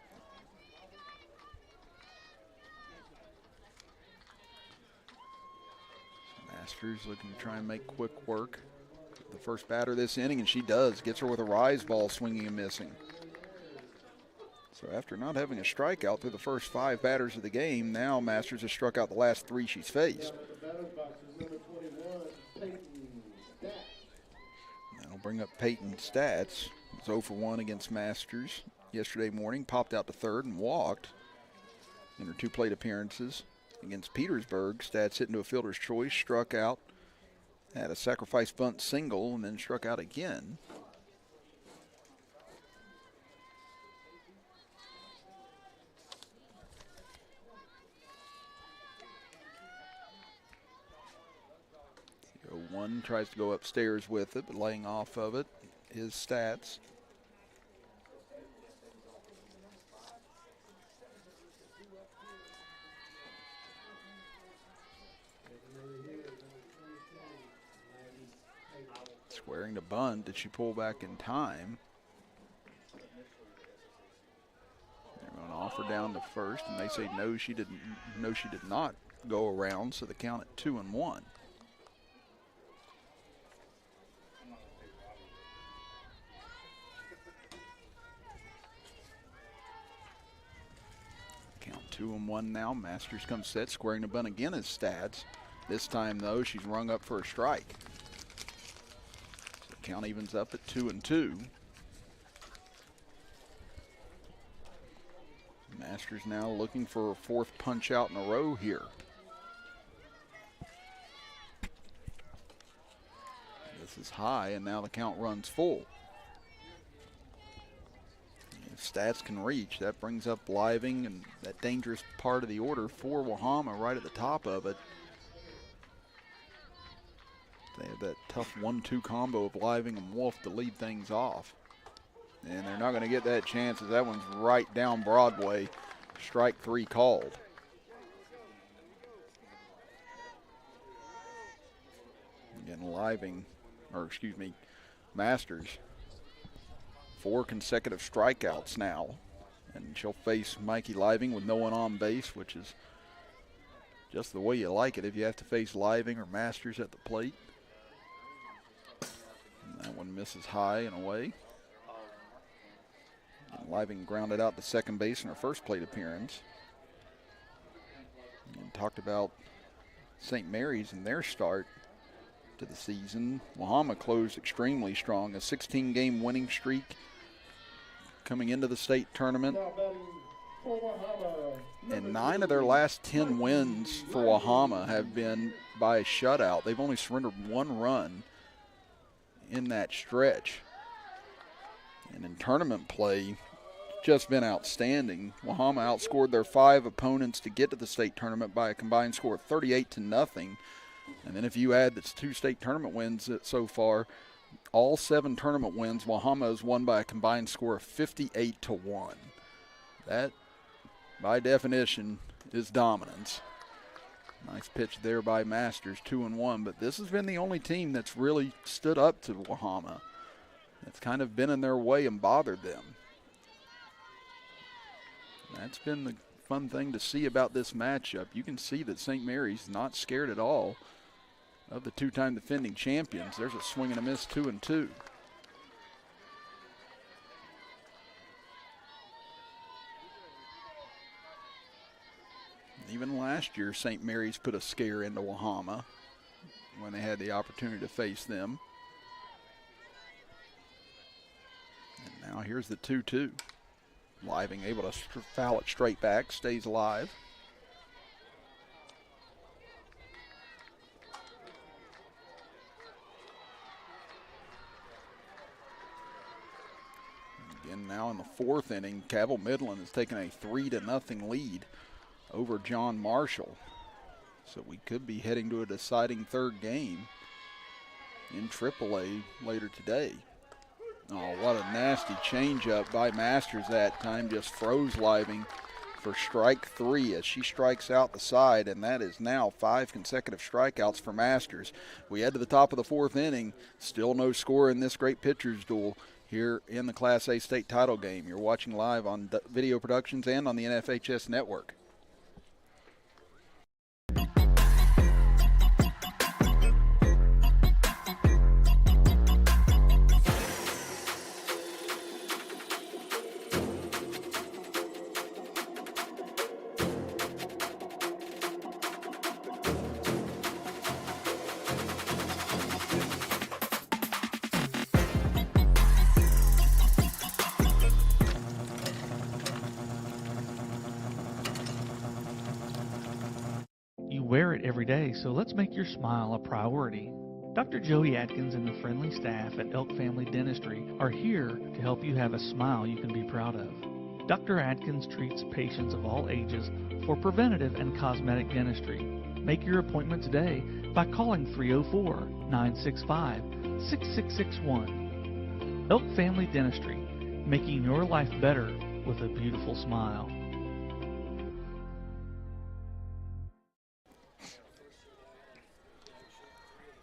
Masters looking to try and make quick work. The first batter this inning, and she does. Gets her with a rise ball, swinging and missing. So after not having a strikeout through the first 5 batters of the game, now Masters has struck out the last 3 she's faced. That'll bring up Peyton's stats. Was 0 for 1 against Masters yesterday morning. Popped out to 3rd and walked in her 2 plate appearances against Petersburg. Stats hit into a fielder's choice, struck out, had a sacrifice bunt single, and then struck out again. 1 tries to go upstairs with it, but laying off of it, his stats. Squaring to bunt. Did she pull back in time? They're going to offer down to first, and they say no, she didn't. No, she did not go around. So the count at 2-1. Count 2-1 now. Masters comes set, squaring to bunt again as stats. This time though, she's rung up for a strike. Count evens up at 2-2. Masters now looking for a 4th punch out in a row here. This is high, and now the count runs full. If stats can reach, that brings up Living and that dangerous part of the order for Wahama right at the top of it. They have that tough 1-2 combo of Living and Wolf to lead things off. And they're not going to get that chance as that one's right down Broadway. Strike 3 called. Again, Masters. 4 consecutive strikeouts now. And she'll face Mikey Living with no one on base, which is just the way you like it if you have to face Living or Masters at the plate. That one misses high and away. And Living grounded out to second base in her first plate appearance. And talked about St. Mary's and their start to the season. Wahama closed extremely strong, a 16-game winning streak coming into the state tournament. And 9 of their last 10 wins for Wahama have been by a shutout. They've only surrendered 1 run in that stretch. And in tournament play, just been outstanding. Wahama outscored their 5 opponents to get to the state tournament by a combined score of 38-0. And then if you add the 2 state tournament wins so far, all 7 tournament wins, Wahama has won by a combined score of 58-1. That, by definition, is dominance. Nice pitch there by Masters, 2-1, but this has been the only team that's really stood up to Wahama. It's kind of been in their way and bothered them. That's been the fun thing to see about this matchup. You can see that St. Mary's not scared at all of the 2-time defending champions. There's a swing and a miss, 2-2. Even last year, St. Mary's put a scare into Wahama when they had the opportunity to face them. And now here's the 2-2. Living able to foul it straight back, stays alive. Again, now in the 4th inning, Cabell Midland has taken a 3-0 lead over John Marshall. So we could be heading to a deciding 3rd game in AAA later today. Oh, what a nasty changeup by Masters that time. Just froze Living for strike 3 as she strikes out the side, and that is now 5 consecutive strikeouts for Masters. We head to the top of the 4th inning. Still no score in this great pitcher's duel here in the Class A state title game. You're watching live on Video Productions and on the NFHS Network. Wear it every day, so let's make your smile a priority. Dr. Joey Atkins and the friendly staff at Elk Family Dentistry are here to help you have a smile you can be proud of. Dr. Atkins treats patients of all ages for preventative and cosmetic dentistry. Make your appointment today by calling 304-965-6661. Elk Family Dentistry, making your life better with a beautiful smile.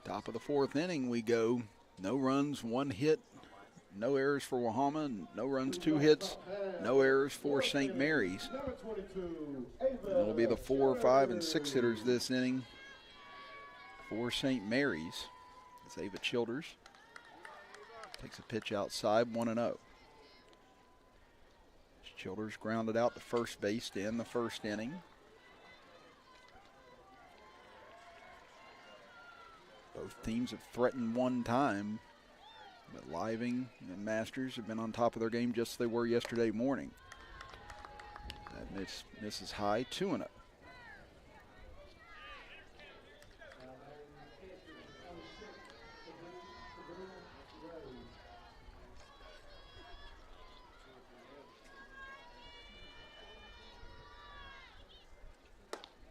Top of the fourth inning we go. No runs, 1 hit, no errors for Wahama, no runs, 2 hits, no errors for St. Mary's. And it'll be the 4, 5, and 6 hitters this inning for St. Mary's. It's Ava Childers. Takes a pitch outside, 1-0. Childers grounded out to first base to end the first inning. Both teams have threatened one time, but Living and Masters have been on top of their game just as they were yesterday morning. That misses high, 2-0.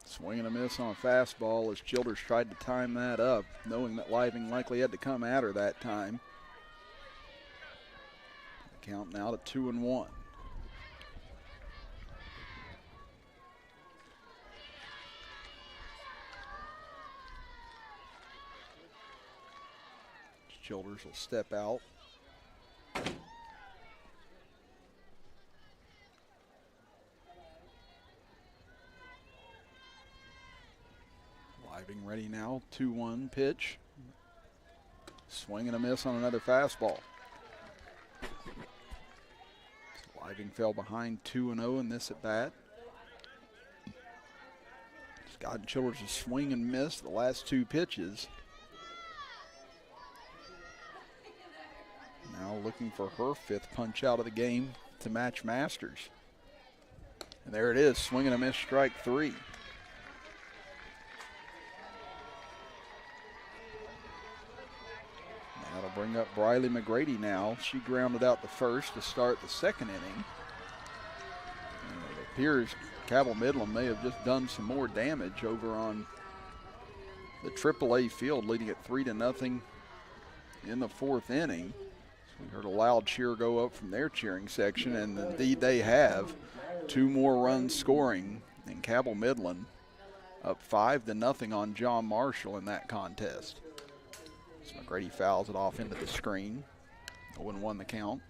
Swing and a miss on a fastball as Childers tried to time that up, knowing that Living likely had to come at her that time. Count now to 2-1. Childers will step out. Living ready now, 2-1 pitch. Swing and a miss on another fastball. Living fell behind 2-0 in this at bat. Scott Childers a swing and miss the last 2 pitches. Now looking for her 5th punch out of the game to match Masters. And there it is, swing and a miss, strike 3. That'll bring up Briley McGrady now. She grounded out the first to start the second inning. And it appears Cabell Midland may have just done some more damage over on the AAA field, leading it 3-0 in the 4th inning. So we heard a loud cheer go up from their cheering section, and indeed they have. 2 more runs scoring, and Cabell Midland up 5-0 on John Marshall in that contest. McGrady fouls it off into the screen. 0-1 the count.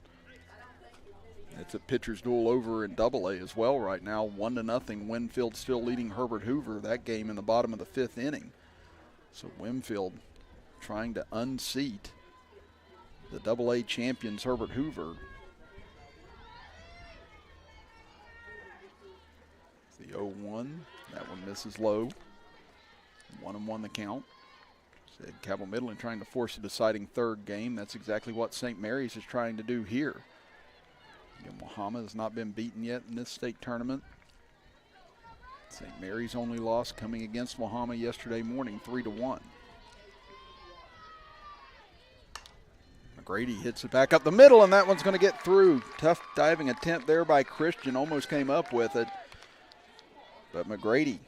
It's a pitcher's duel over in AA as well right now. 1-0. Winfield still leading Herbert Hoover that game in the bottom of the 5th inning. So Winfield trying to unseat the AA champions Herbert Hoover. The 0-1. That one misses low. 1-1 the count. Cabell Midland trying to force a deciding 3rd game. That's exactly what St. Mary's is trying to do here. Again, Wahama has not been beaten yet in this state tournament. St. Mary's only loss coming against Wahama yesterday morning, 3-1. McGrady hits it back up the middle, and that one's going to get through. Tough diving attempt there by Christian, almost came up with it. But McGrady,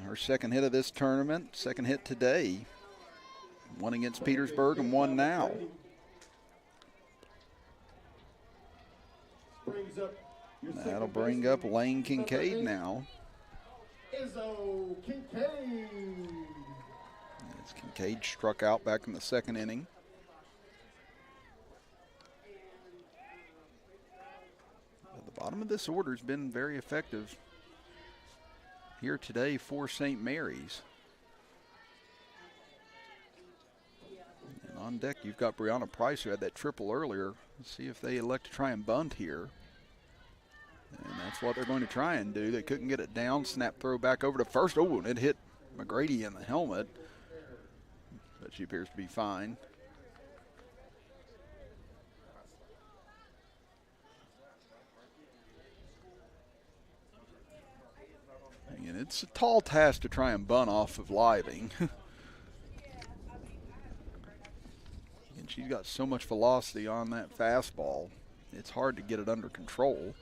her 2nd hit of this tournament, 2nd hit today. 1 against Petersburg and 1 now. That'll bring up Lane Kincaid now. Izzo Kincaid. As Kincaid struck out back in the 2nd inning. But the bottom of this order has been very effective here today for St. Mary's. On deck, you've got Brianna Price, who had that triple earlier. Let's see if they elect to try and bunt here. And that's what they're going to try and do. They couldn't get it down. Snap throw back over to first. Oh, and it hit McGrady in the helmet. But she appears to be fine. And it's a tall task to try and bunt off of Living. She's got so much velocity on that fastball, it's hard to get it under control.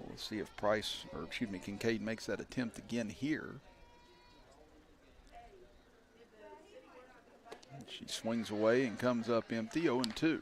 We'll see if Kincaid makes that attempt again here. She swings away and comes up empty, 0-2.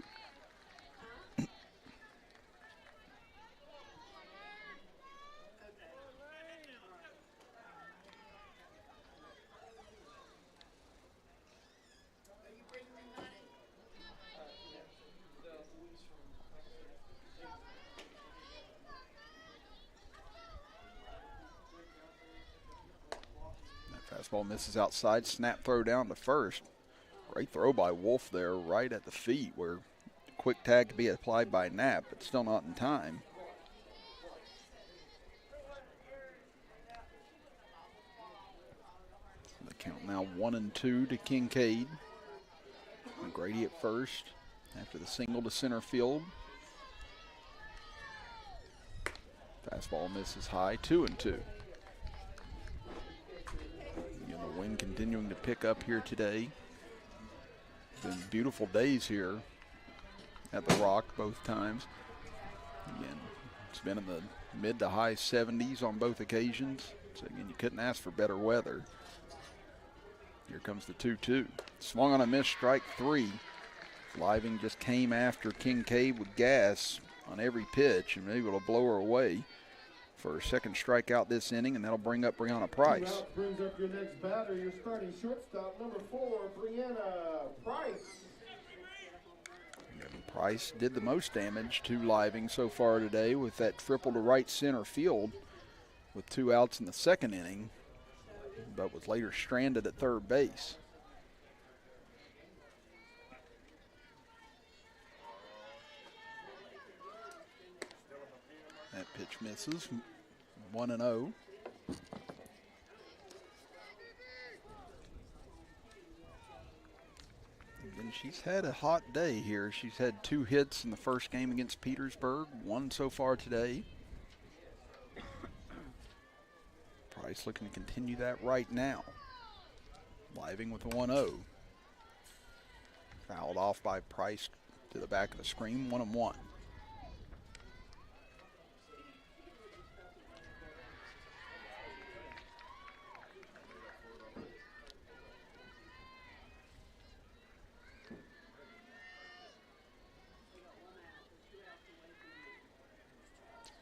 Fastball misses outside, snap throw down to first. Great throw by Wolf there right at the feet where quick tag could be applied by Knapp, but still not in time. The count now 1-2 to Kincaid. McGrady at first after the single to center field. Fastball misses high, 2-2. The wind continuing to pick up here today. Been beautiful days here at the Rock both times. Again, it's been in the mid to high 70s on both occasions. So again, you couldn't ask for better weather. Here comes the 2-2. Swung on a miss, strike 3. Living just came after Kincaid with gas on every pitch and able to blow her away for her second strikeout this inning, and that'll bring up Brianna Price. Brings up your next batter, your starting shortstop, number 4, Brianna Price. Price did the most damage to Living so far today with that triple to right center field with 2 outs in the second inning, but was later stranded at third base. That pitch misses, 1-0. And she's had a hot day here. She's had 2 hits in the first game against Petersburg, 1 so far today. Price looking to continue that right now. Living with a 1-0. Fouled off by Price to the back of the screen, 1-1.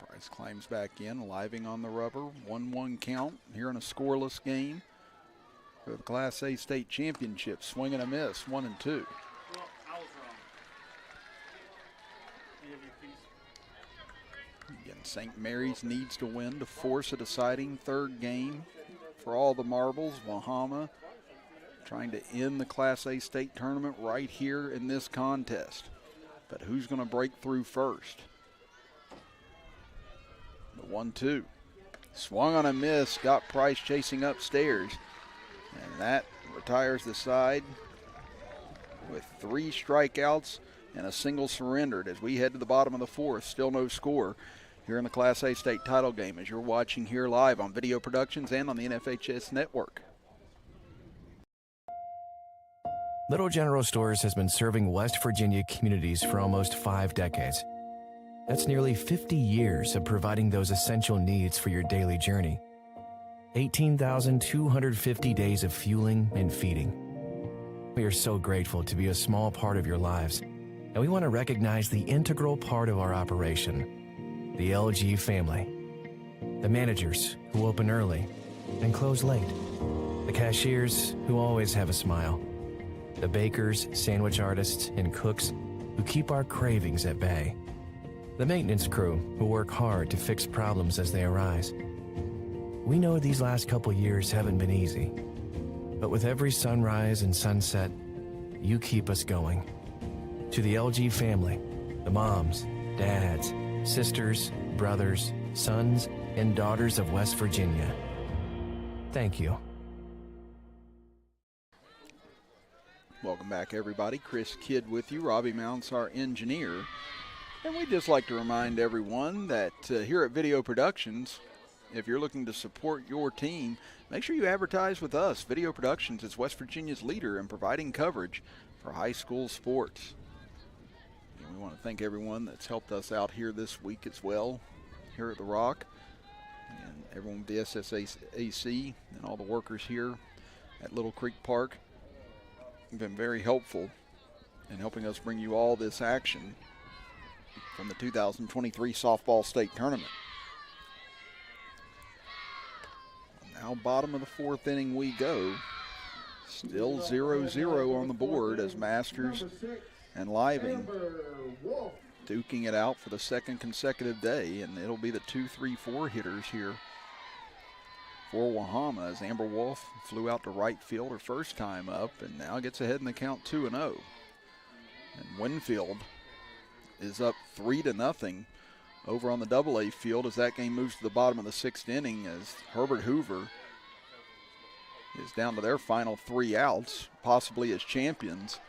Price climbs back in, Living on the rubber, 1-1 count here in a scoreless game for the Class A state championship. Swing and a miss, 1-2. Well, I was wrong. Again, St. Mary's needs to win to force a deciding third game for all the marbles. Wahama trying to end the Class A state tournament right here in this contest. But who's going to break through first? The 1-2. Swung on a miss, got Price chasing upstairs. And that retires the side with 3 strikeouts and a single surrendered as we head to the bottom of the 4th. Still no score here in the Class A state title game as you're watching here live on Video Productions and on the NFHS Network. Little General Stores has been serving West Virginia communities for almost 5 decades. That's nearly 50 years of providing those essential needs for your daily journey. 18,250 days of fueling and feeding. We are so grateful to be a small part of your lives, and we want to recognize the integral part of our operation, the LG family. The managers who open early and close late. The cashiers who always have a smile. The bakers, sandwich artists, and cooks who keep our cravings at bay. The maintenance crew who work hard to fix problems as they arise. We know these last couple years haven't been easy, but with every sunrise and sunset, you keep us going. To the LG family, the moms, dads, sisters, brothers, sons, and daughters of West Virginia, thank you. Welcome back, everybody. Chris Kidd with you. Robbie Mounts, our engineer. And we'd just like to remind everyone that here at Video Productions, if you're looking to support your team, make sure you advertise with us. Video Productions is West Virginia's leader in providing coverage for high school sports. And we want to thank everyone that's helped us out here this week as well, here at the Rock, and everyone with the SSAC and all the workers here at Little Creek Park. been very helpful in helping us bring you all this action from the 2023 softball state tournament. Now bottom of the fourth inning we go. Still 0-0 on the board as Masters and Living duking it out for the second consecutive day, and it'll be the 2-3-4 hitters here for Wahama as Amber Wolf flew out to right field her first time up and now gets ahead in the count 2-0. And Winfield is up 3-0 over on the AA field as that game moves to the bottom of the sixth inning as Herbert Hoover is down to their final 3 outs, possibly as champions.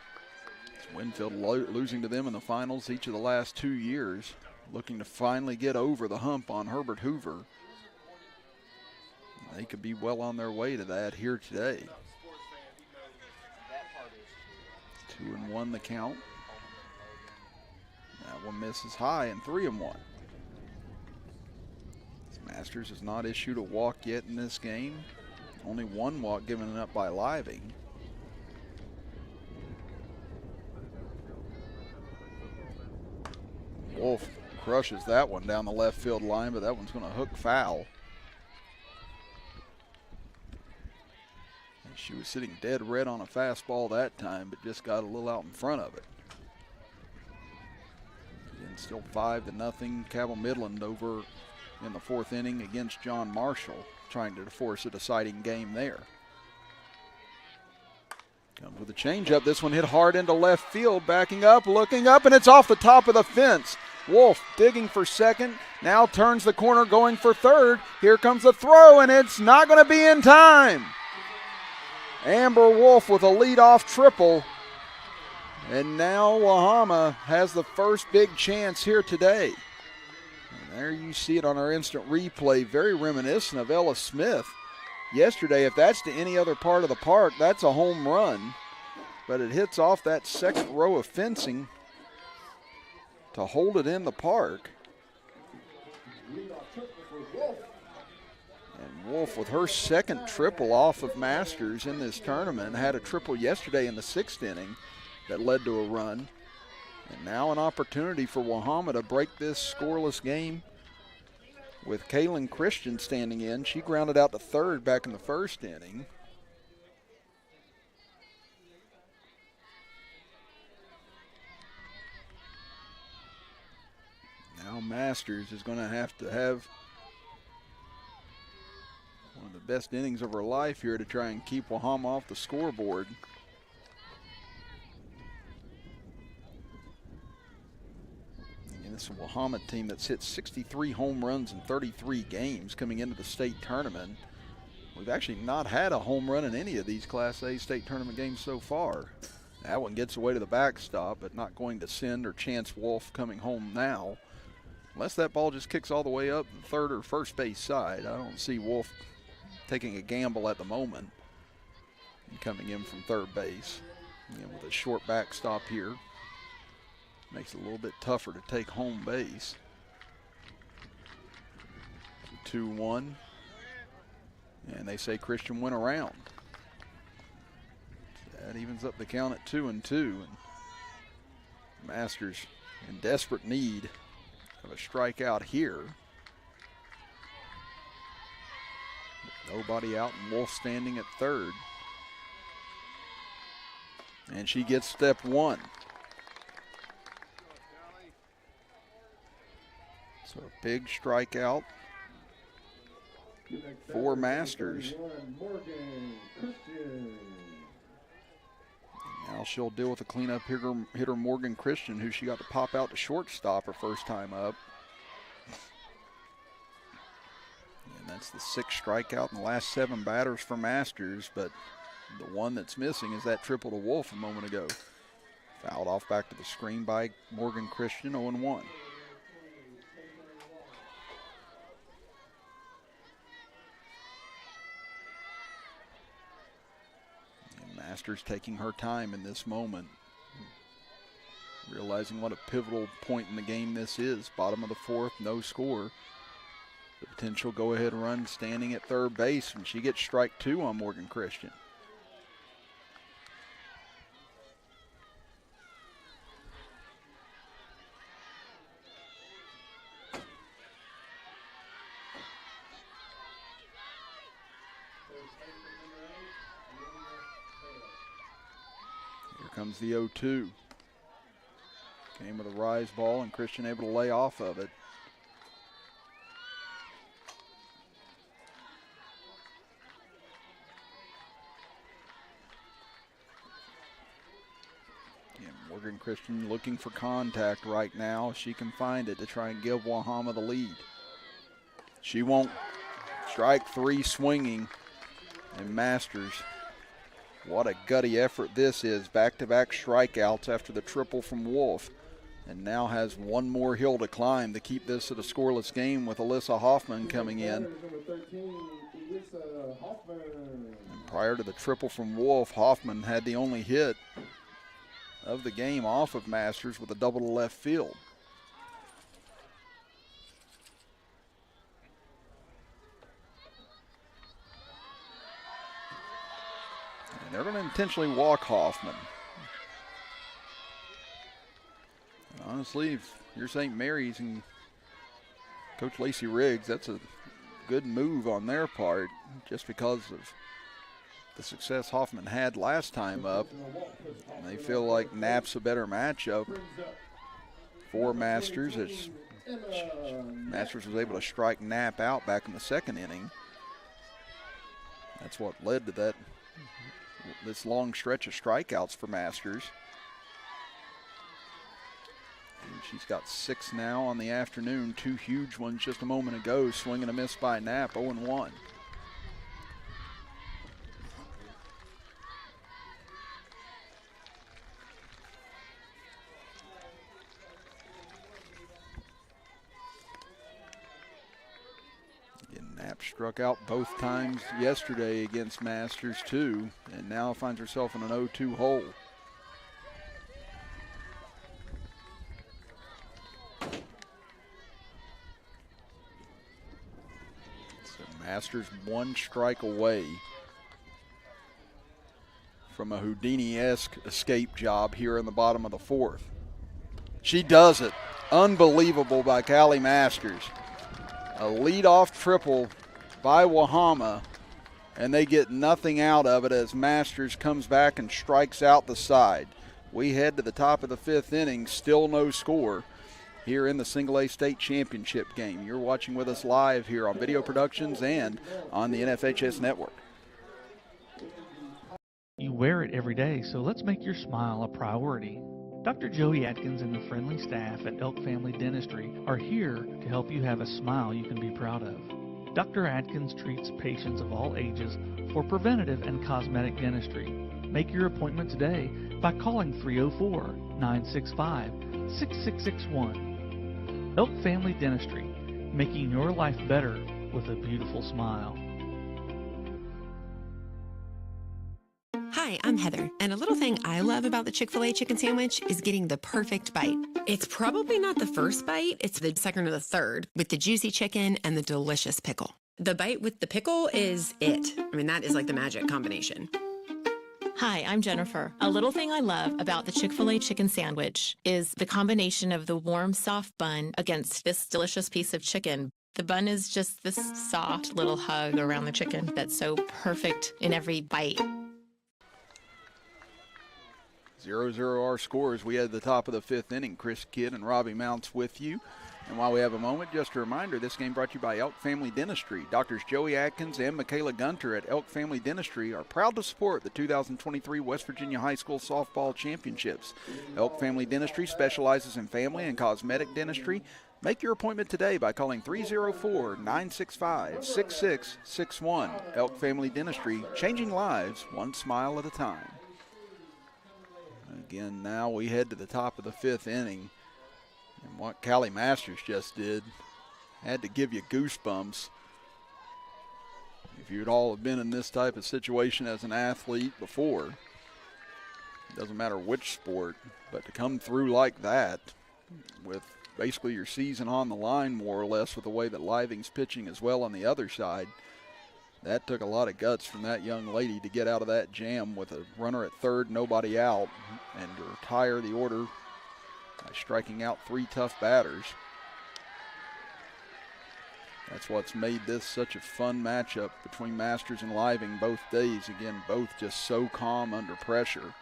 Winfield losing to them in the finals each of the last 2 years, looking to finally get over the hump on Herbert Hoover. They could be well on their way to that here today. 2-1 the count. That one misses high and 3-1. Masters has not issued a walk yet in this game. Only 1 walk given up by Living. Wolf crushes that one down the left field line, but that one's going to hook foul. And she was sitting dead red on a fastball that time, but just got a little out in front of it. And still 5-0. Cabell Midland over in the fourth inning against John Marshall, trying to force a deciding game there. Comes with a changeup. This one hit hard into left field, backing up, looking up, and it's off the top of the fence. Wolf digging for second, now turns the corner going for third. Here comes the throw, and it's not going to be in time. Amber Wolf with a leadoff triple. And now Wahama has the first big chance here today. And there you see it on our instant replay, very reminiscent of Ella Smith yesterday. If that's to any other part of the park, that's a home run. But it hits off that second row of fencing to hold it in the park. And Wolf with her second triple off of Masters in this tournament, had a triple yesterday in the sixth inning that led to a run. And now an opportunity for Wahama to break this scoreless game with Kaylin Christian standing in. She grounded out to third back in the first inning. Now Masters is going to have one of the best innings of her life here to try and keep Wahama off the scoreboard. And this is a Wahama team that's hit 63 home runs in 33 games coming into the state tournament. We've actually not had a home run in any of these Class A state tournament games so far. That one gets away to the backstop, but not going to send or chance Wolf coming home now. Unless that ball just kicks all the way up the third or first base side. I don't see Wolf taking a gamble at the moment and coming in from third base. Again, with a short backstop here, makes it a little bit tougher to take home base. 2-1, and they say Christian went around. That evens up the count at 2-2, and Masters in desperate need of a strikeout here. Nobody out and Wolf standing at third. And she gets step one. So a big strikeout for Masters. Now she'll deal with the cleanup hitter Morgan Christian, who she got to pop out to shortstop her first time up. And that's the sixth strikeout in the last 7 batters for Masters, but the one that's missing is that triple to Wolf a moment ago. Fouled off back to the screen by Morgan Christian, 0-1. Masters taking her time in this moment, realizing what a pivotal point in the game this is. Bottom of the fourth, no score. The potential go-ahead run standing at third base, and she gets strike 2 on Morgan Christian. comes the 0-2. Came with a rise ball, and Christian able to lay off of it. And Morgan Christian looking for contact right now. She can find it to try and give Wahama the lead. She won't. Strike three swinging, and Masters. What a gutty effort this is. Back-to-back strikeouts after the triple from Wolf. And now has one more hill to climb to keep this at a scoreless game with Alyssa Hoffman coming in. And prior to the triple from Wolf, Hoffman had the only hit of the game off of Masters with a double to left field. And they're going to intentionally walk Hoffman. Honestly, if you're St. Mary's and Coach Lacey Riggs, that's a good move on their part just because of the success Hoffman had last time up. And they feel like Knapp's a better matchup for Masters, as Masters was able to strike Knapp out back in the second inning. That's what led to this long stretch of strikeouts for Masters. And she's got 6 now on the afternoon, 2 huge ones just a moment ago. Swing and a miss by Knapp, 0-1. And Knapp struck out both times yesterday against Masters too, and now finds herself in an 0-2 hole. Masters 1 strike away from a Houdini-esque escape job here in the bottom of the 4th. She does it. Unbelievable by Callie Masters. A leadoff triple by Wahama, and they get nothing out of it as Masters comes back and strikes out the side. We head to the top of the 5th inning, still no score here in the Single A State Championship game. You're watching with us live here on Video Productions and on the NFHS Network. You wear it every day, so let's make your smile a priority. Dr. Joey Atkins and the friendly staff at Elk Family Dentistry are here to help you have a smile you can be proud of. Dr. Atkins treats patients of all ages for preventative and cosmetic dentistry. Make your appointment today by calling 304-965-6661. Elk Family Dentistry, making your life better with a beautiful smile. Hi, I'm Heather, and a little thing I love about the Chick-fil-A chicken sandwich is getting the perfect bite. It's probably not the first bite, it's the second or the third, with the juicy chicken and the delicious pickle. The bite with the pickle is it. I mean, that is like the magic combination. Hi, I'm Jennifer. A little thing I love about the Chick-fil-A chicken sandwich is the combination of the warm, soft bun against this delicious piece of chicken. The bun is just this soft little hug around the chicken that's so perfect in every bite. 0-0 our scores. We had the top of the 5th inning. Chris Kidd and Robbie Mounts with you. And while we have a moment, just a reminder, this game brought to you by Elk Family Dentistry. Doctors Joey Atkins and Michaela Gunter at Elk Family Dentistry are proud to support the 2023 West Virginia High School Softball Championships. Elk Family Dentistry specializes in family and cosmetic dentistry. Make your appointment today by calling 304-965-6661. Elk Family Dentistry, changing lives one smile at a time. Again, now we head to the top of the 5th inning. And what Callie Masters just did had to give you goosebumps. If you'd all have been in this type of situation as an athlete before, it doesn't matter which sport, but to come through like that with basically your season on the line more or less with the way that Living's pitching as well on the other side, that took a lot of guts from that young lady to get out of that jam with a runner at third, nobody out, and to retire the order by striking out 3 tough batters. That's what's made this such a fun matchup between Masters and Living both days. Again, both just so calm under pressure.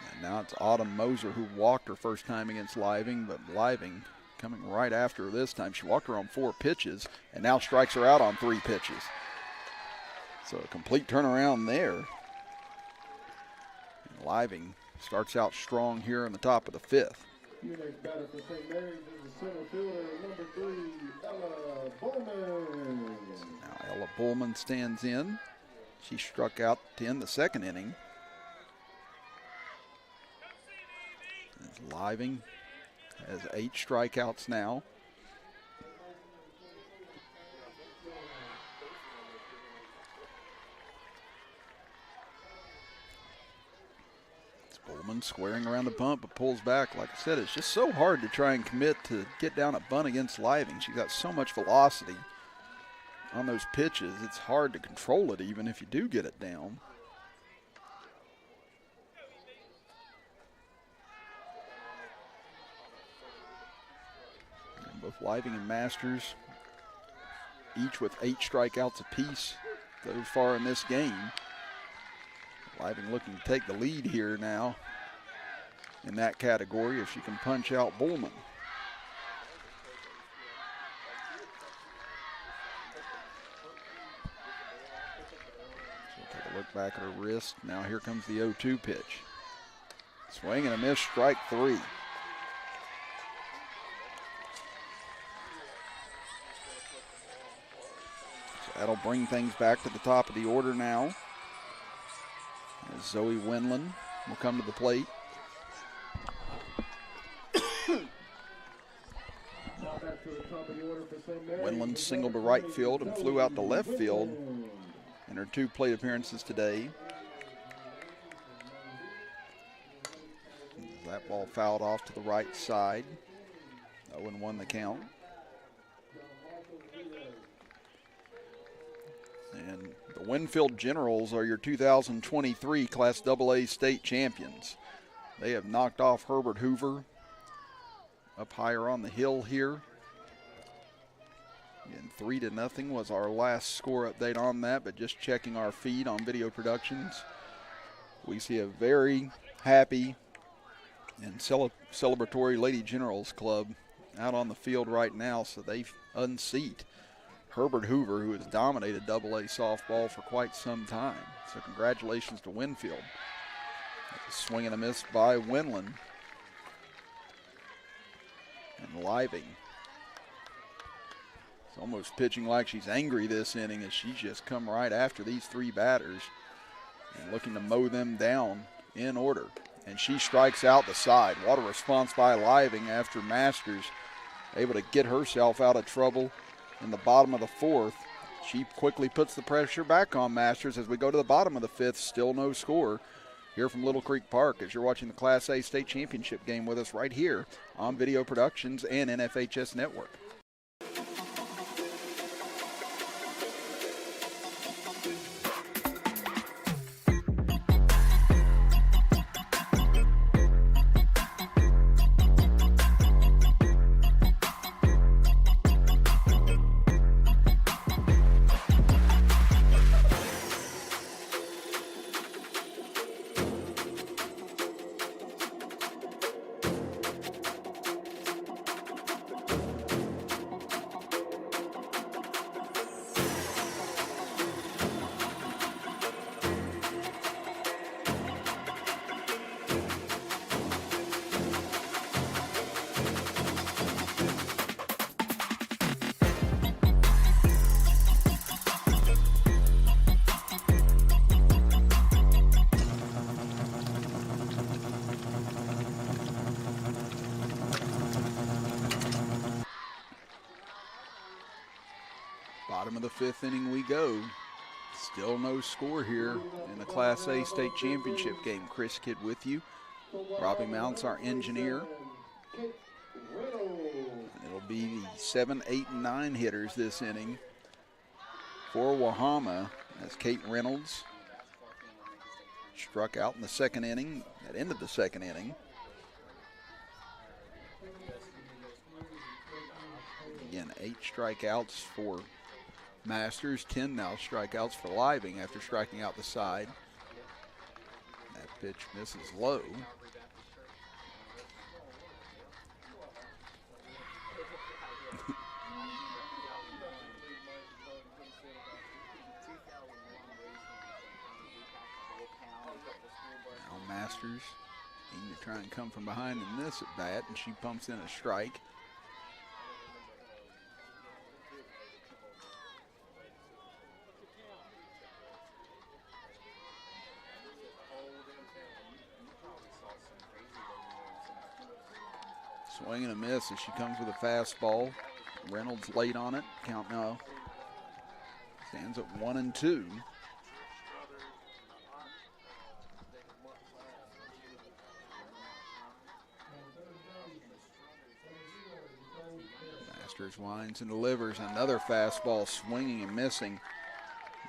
And now it's Autumn Moser who walked her first time against Living, but Living coming right after her this time. She walked her on 4 pitches and now strikes her out on 3 pitches. So a complete turnaround there. And Living starts out strong here in the top of the 5th. Your next batter for St. Mary's is the center fielder, number 3, Ella Bowman. Now Ella Bullman stands in. She struck out to end the 2nd inning. As Living has 8 strikeouts now. Bullman squaring around the bunt, but pulls back. Like I said, it's just so hard to try and commit to get down a bunt against Living. She's got so much velocity on those pitches. It's hard to control it even if you do get it down. And both Living and Masters, each with 8 strikeouts apiece so far in this game. Living looking to take the lead here now in that category if she can punch out Bullman. She'll take a look back at her wrist. Now here comes the 0-2 pitch. Swing and a miss, strike 3. So that'll bring things back to the top of the order now. As Zoe Winland will come to the plate. Winland singled to right field and flew out to left field in her 2 plate appearances today. That ball fouled off to the right side. 0-1 the count. And the Winfield Generals are your 2023 Class AA state champions. They have knocked off Herbert Hoover up higher on the hill here. And 3-0 was our last score update on that, but just checking our feed on Video Productions, we see a very happy and celebratory Lady Generals club out on the field right now, so they unseat Herbert Hoover, who has dominated AA softball for quite some time. So congratulations to Winfield. A swing and a miss by Winland. And Living. It's almost pitching like she's angry this inning as she's just come right after these 3 batters and looking to mow them down in order. And she strikes out the side. What a response by Living after Masters able to get herself out of trouble in the bottom of the 4th. She quickly puts the pressure back on Masters as we go to the bottom of the 5th. Still no score here from Little Creek Park as you're watching the Class A State Championship game with us right here on Video Productions and NFHS Network. Bottom of the 5th inning we go. Still no score here in the Class A State Championship game. Chris Kidd with you. Robbie Mounts, our engineer. And it'll be the 7, 8, and 9 hitters this inning for Wahama as Kate Reynolds struck out in the 2nd inning. That ended the 2nd inning. Again, 8 strikeouts for Masters, 10 now strikeouts for Living after striking out the side. That Pitch misses low. Now Masters needing to try and come from behind in this at bat, and she pumps in a strike. Swing and a miss as she comes with a fastball. Reynolds late on it. Count now stands at 1-2. Masters winds and delivers another fastball, swinging and missing,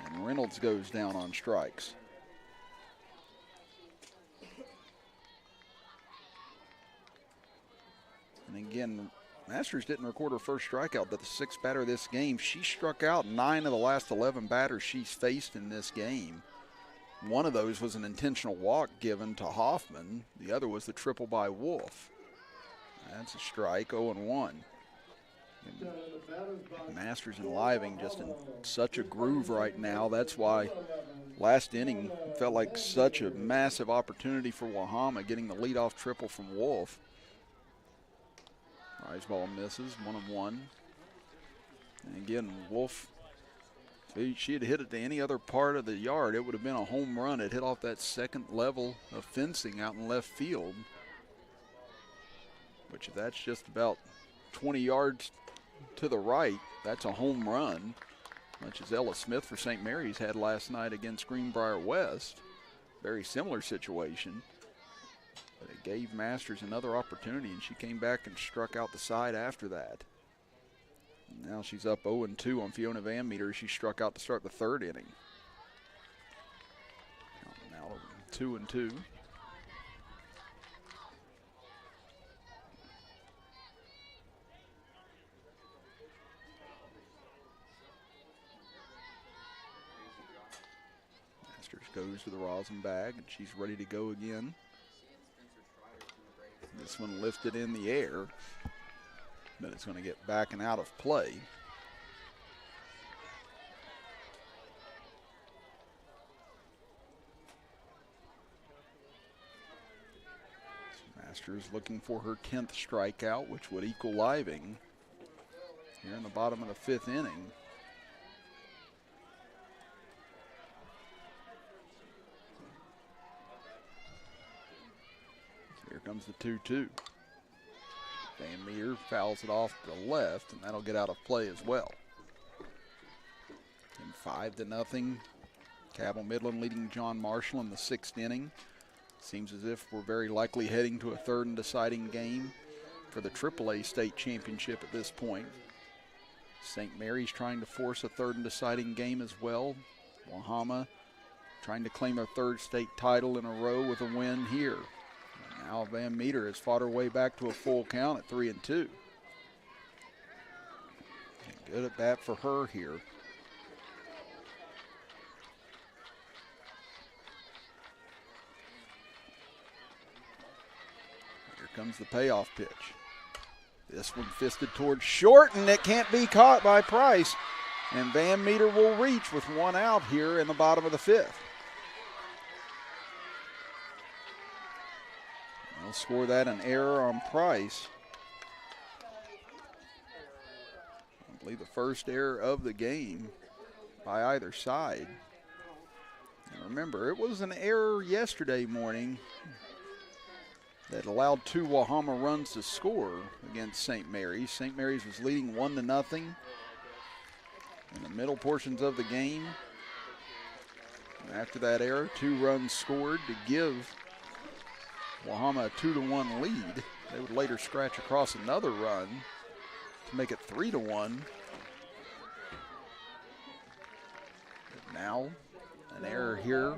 and Reynolds goes down on strikes. And again, Masters didn't record her first strikeout, but the sixth batter of this game. She struck out 9 of the last 11 batters she's faced in this game. One of those was an intentional walk given to Hoffman. The other was the triple by Wolf. That's a strike, 0-1. Masters and Living just in such a groove right now. That's why last inning felt like such a massive opportunity for Wahama, getting the leadoff triple from Wolf. Rise ball misses, 1-1. And again, Wolf, if she had hit it to any other part of the yard, it would have been a home run. It hit off that second level of fencing out in left field, which if that's just about 20 yards to the right, that's a home run, much as Ella Smith for St. Mary's had last night against Greenbrier West. Very similar situation. But it gave Masters another opportunity, and she came back and struck out the side after that. And now she's up 0-2 on Fiona Van Meter. She struck out to start the third inning. Now 2-2. Masters goes to the rosin bag, and she's ready to go again. This one lifted in the air, but it's going to get back and out of play. Masters looking for her 10th strikeout, which would equal Living here in the bottom of the fifth inning. Here comes the 2-2. Van Meter fouls it off to the left, and that'll get out of play as well. And 5-0. Cabell Midland leading John Marshall in the sixth inning. Seems as if we're very likely heading to a third and deciding game for the AAA state championship at this point. St. Mary's trying to force a third and deciding game as well. Wahama trying to claim a third state title in a row with a win here. Now Van Meter has fought her way back to a full count at 3-2. Good at bat for her here. Here comes the payoff pitch. This one fisted towards short, and it can't be caught by Price. And Van Meter will reach with one out here in the bottom of the fifth. They'll score that an error on Price. I believe the first error of the game by either side. And remember, it was an error yesterday morning that allowed 2 Wahama runs to score against St. Mary's. St. Mary's was leading 1-0 in the middle portions of the game. And after that error, 2 runs scored to give Wahama a 2-1 lead. They would later scratch across another run to make it 3-1. But now an error here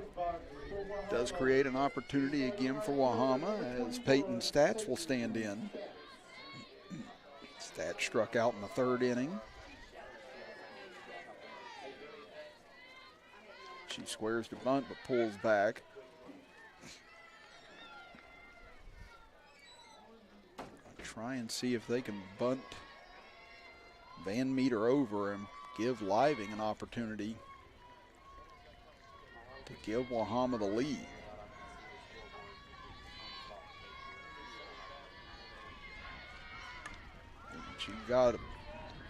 does create an opportunity again for Wahama, as Peyton Stats will stand in. Stats struck out in the third inning. She squares to bunt but pulls back. try and see if they can bunt Van Meter over and give Living an opportunity to give Wahama the lead. And she got a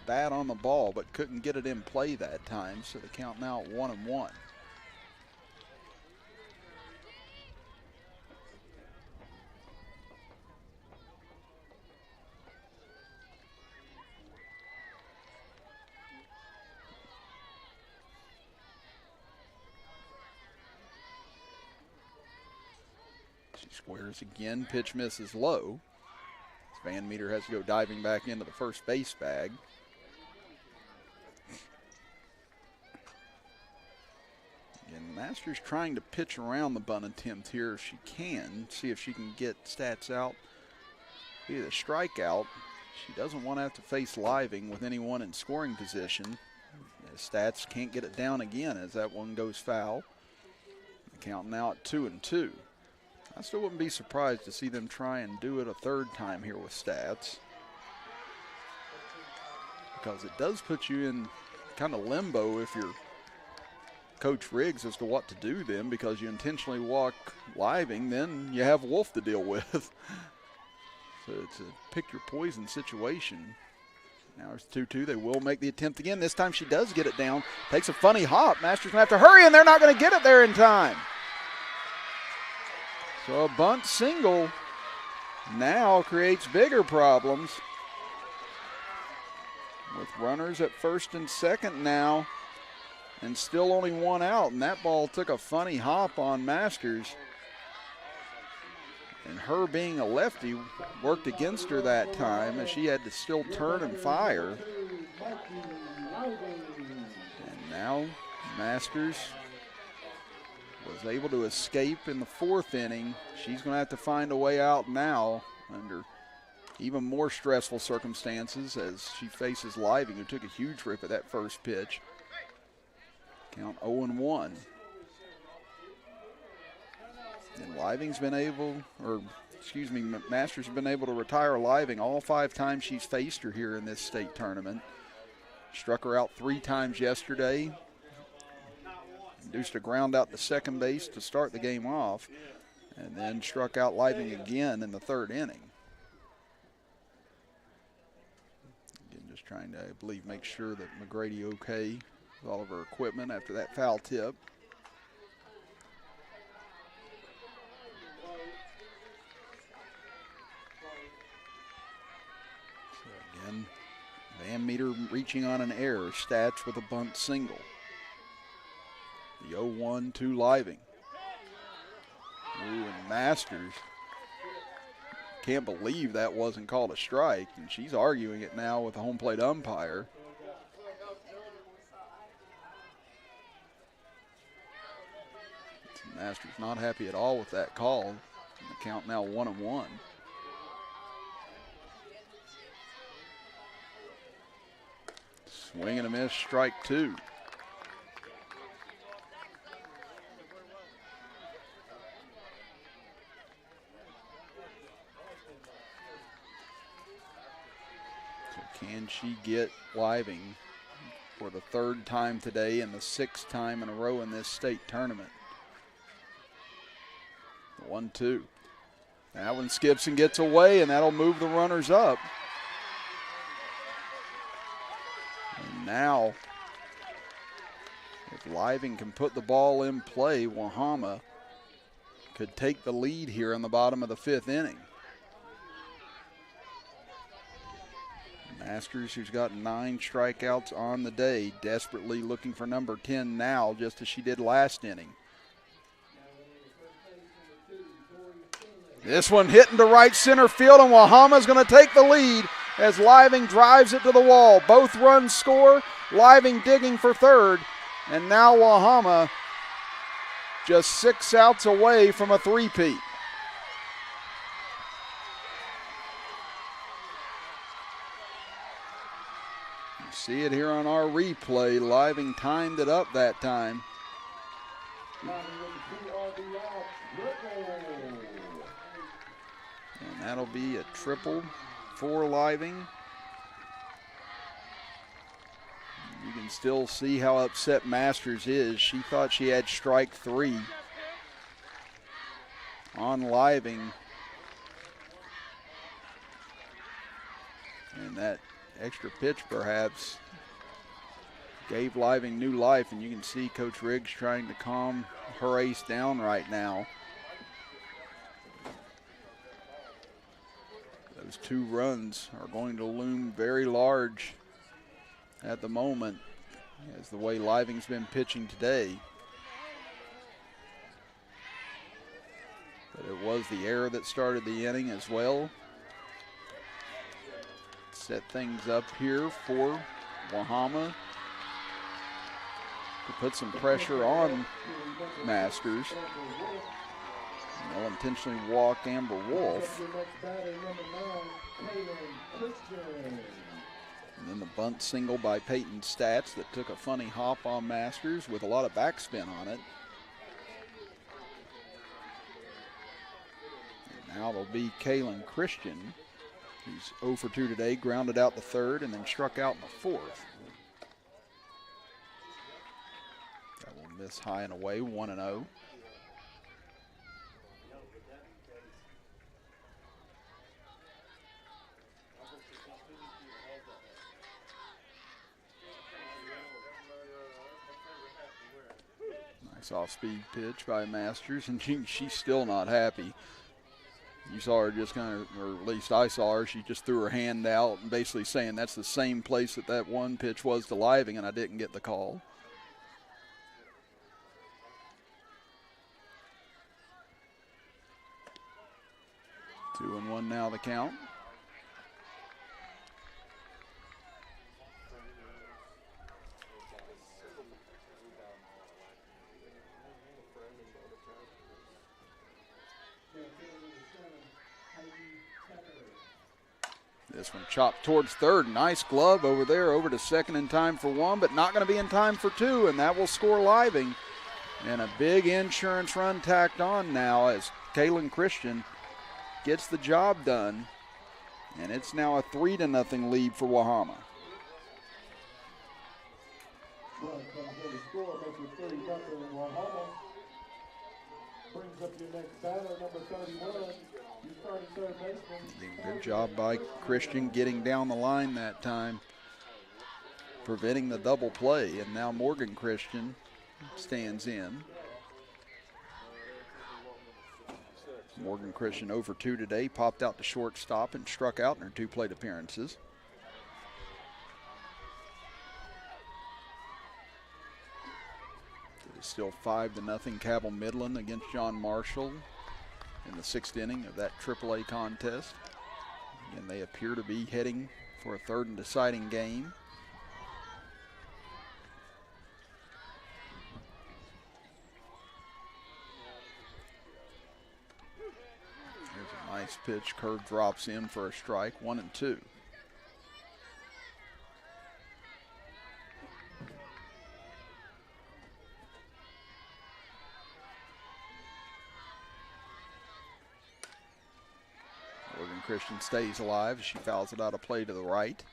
bat on the ball but couldn't get it in play that time, so the count now at 1-1. Squares again, pitch misses low. Van Meter has to go diving back into the first base bag. Again, Masters trying to pitch around the bunt attempt here if she can, see if she can get Stats out via the strikeout. She doesn't want to have to face Living with anyone in scoring position. Stats can't get it down again as that one goes foul. The count now at 2-2. I still wouldn't be surprised to see them try and do it a third time here with Stats, because it does put you in kind of limbo if you're Coach Riggs as to what to do then, because you intentionally walk Living, then you have Wolf to deal with. So it's a pick your poison situation. Now it's 2-2. They will make the attempt again. This time she does get it down. Takes a funny hop. Masters going to have to hurry, and they're not going to get it there in time. So a bunt single now creates bigger problems with runners at first and second now, and still only one out, and that ball took a funny hop on Masters, and her being a lefty worked against her that time as she had to still turn and fire. And now Masters was able to escape in the fourth inning. She's going to have to find a way out now under even more stressful circumstances as she faces Living, who took a huge rip at that first pitch. Count 0-1. And Living's been able, Masters has been able to retire Living all 5 times she's faced her here in this state tournament. Struck her out 3 times yesterday. Induced a ground out to second base to start the game off, and then struck out Living again in the third inning. Again, just trying to, I believe, make sure that McGrady okay with all of her equipment after that foul tip. So again, Van Meter reaching on an error. Stats with a bunt single. The 0-1 to Living. Ooh, and Masters can't believe that wasn't called a strike, and she's arguing it now with the home plate umpire. Masters not happy at all with that call. And the count now 1-1. Swing and a miss, strike 2. Can she get Living for the 3rd time today and the 6th time in a row in this state tournament? 1-2. That one skips and gets away, and that'll move the runners up. And now, if Living can put the ball in play, Wahama could take the lead here in the bottom of the 5th inning. Masters, who's got 9 strikeouts on the day, desperately looking for number 10 now, just as she did last inning. This one hit into right center field, and Wahama's going to take the lead as Living drives it to the wall. Both runs score, Living digging for 3rd, and now Wahama just 6 outs away from a 3-peat. See it here on our replay. Living timed it up that time. And that'll be a triple for Living. You can still see how upset Masters is. She thought she had strike 3 on Living. And that extra pitch perhaps gave Living new life, and you can see Coach Riggs trying to calm her ace down right now. Those 2 runs are going to loom very large at the moment as the way Living's been pitching today. But it was the error that started the inning as well. Set things up here for Wahama to put some pressure on Masters. And they'll intentionally walk Amber Wolf. And then the bunt single by Peyton Stats that took a funny hop on Masters with a lot of backspin on it. And now it'll be Kaylin Christian, who's 0 for 2 today, grounded out the 3rd and then struck out in the 4th. That will miss high and away, 1-0. Nice off-speed pitch by Masters, and she's still not happy. You saw her just kind of, or at least I saw her, she just threw her hand out and basically saying that's the same place that one pitch was to Living, and I didn't get the call. Two and one now the count. This one chopped towards 3rd. Nice glove over there, over to 2nd in time for 1, but not going to be in time for 2, and that will score Living. And a big insurance run tacked on now as Kaylin Christian gets the job done. And it's now a 3-0 lead for Wahama. Brings up your next batter, number 31. Good job by Christian getting down the line that time, preventing the double play, and now Morgan Christian stands in. Morgan Christian 0 for 2 today, popped out to shortstop and struck out in her 2 plate appearances. It is still 5-0 Cabell Midland against John Marshall in the 6th inning of that AAA contest. And they appear to be heading for a 3rd and deciding game. Here's a nice pitch. Curve drops in for a strike, 1-2. Christian stays alive as she fouls it out of play to the right.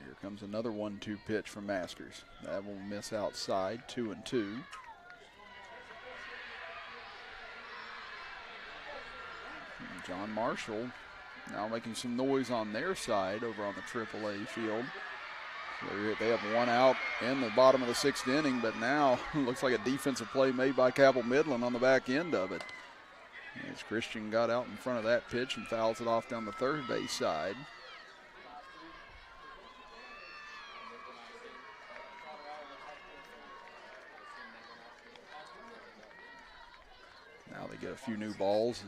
Here comes another 1-2 pitch from Masters. That will miss outside, 2-2. John Marshall now making some noise on their side over on the AAA field. They have one out in the bottom of the 6th inning, but now it looks like a defensive play made by Cabell Midland on the back end of it. As Christian got out in front of that pitch and fouls it off down the 3rd base side. Now they get a few new balls.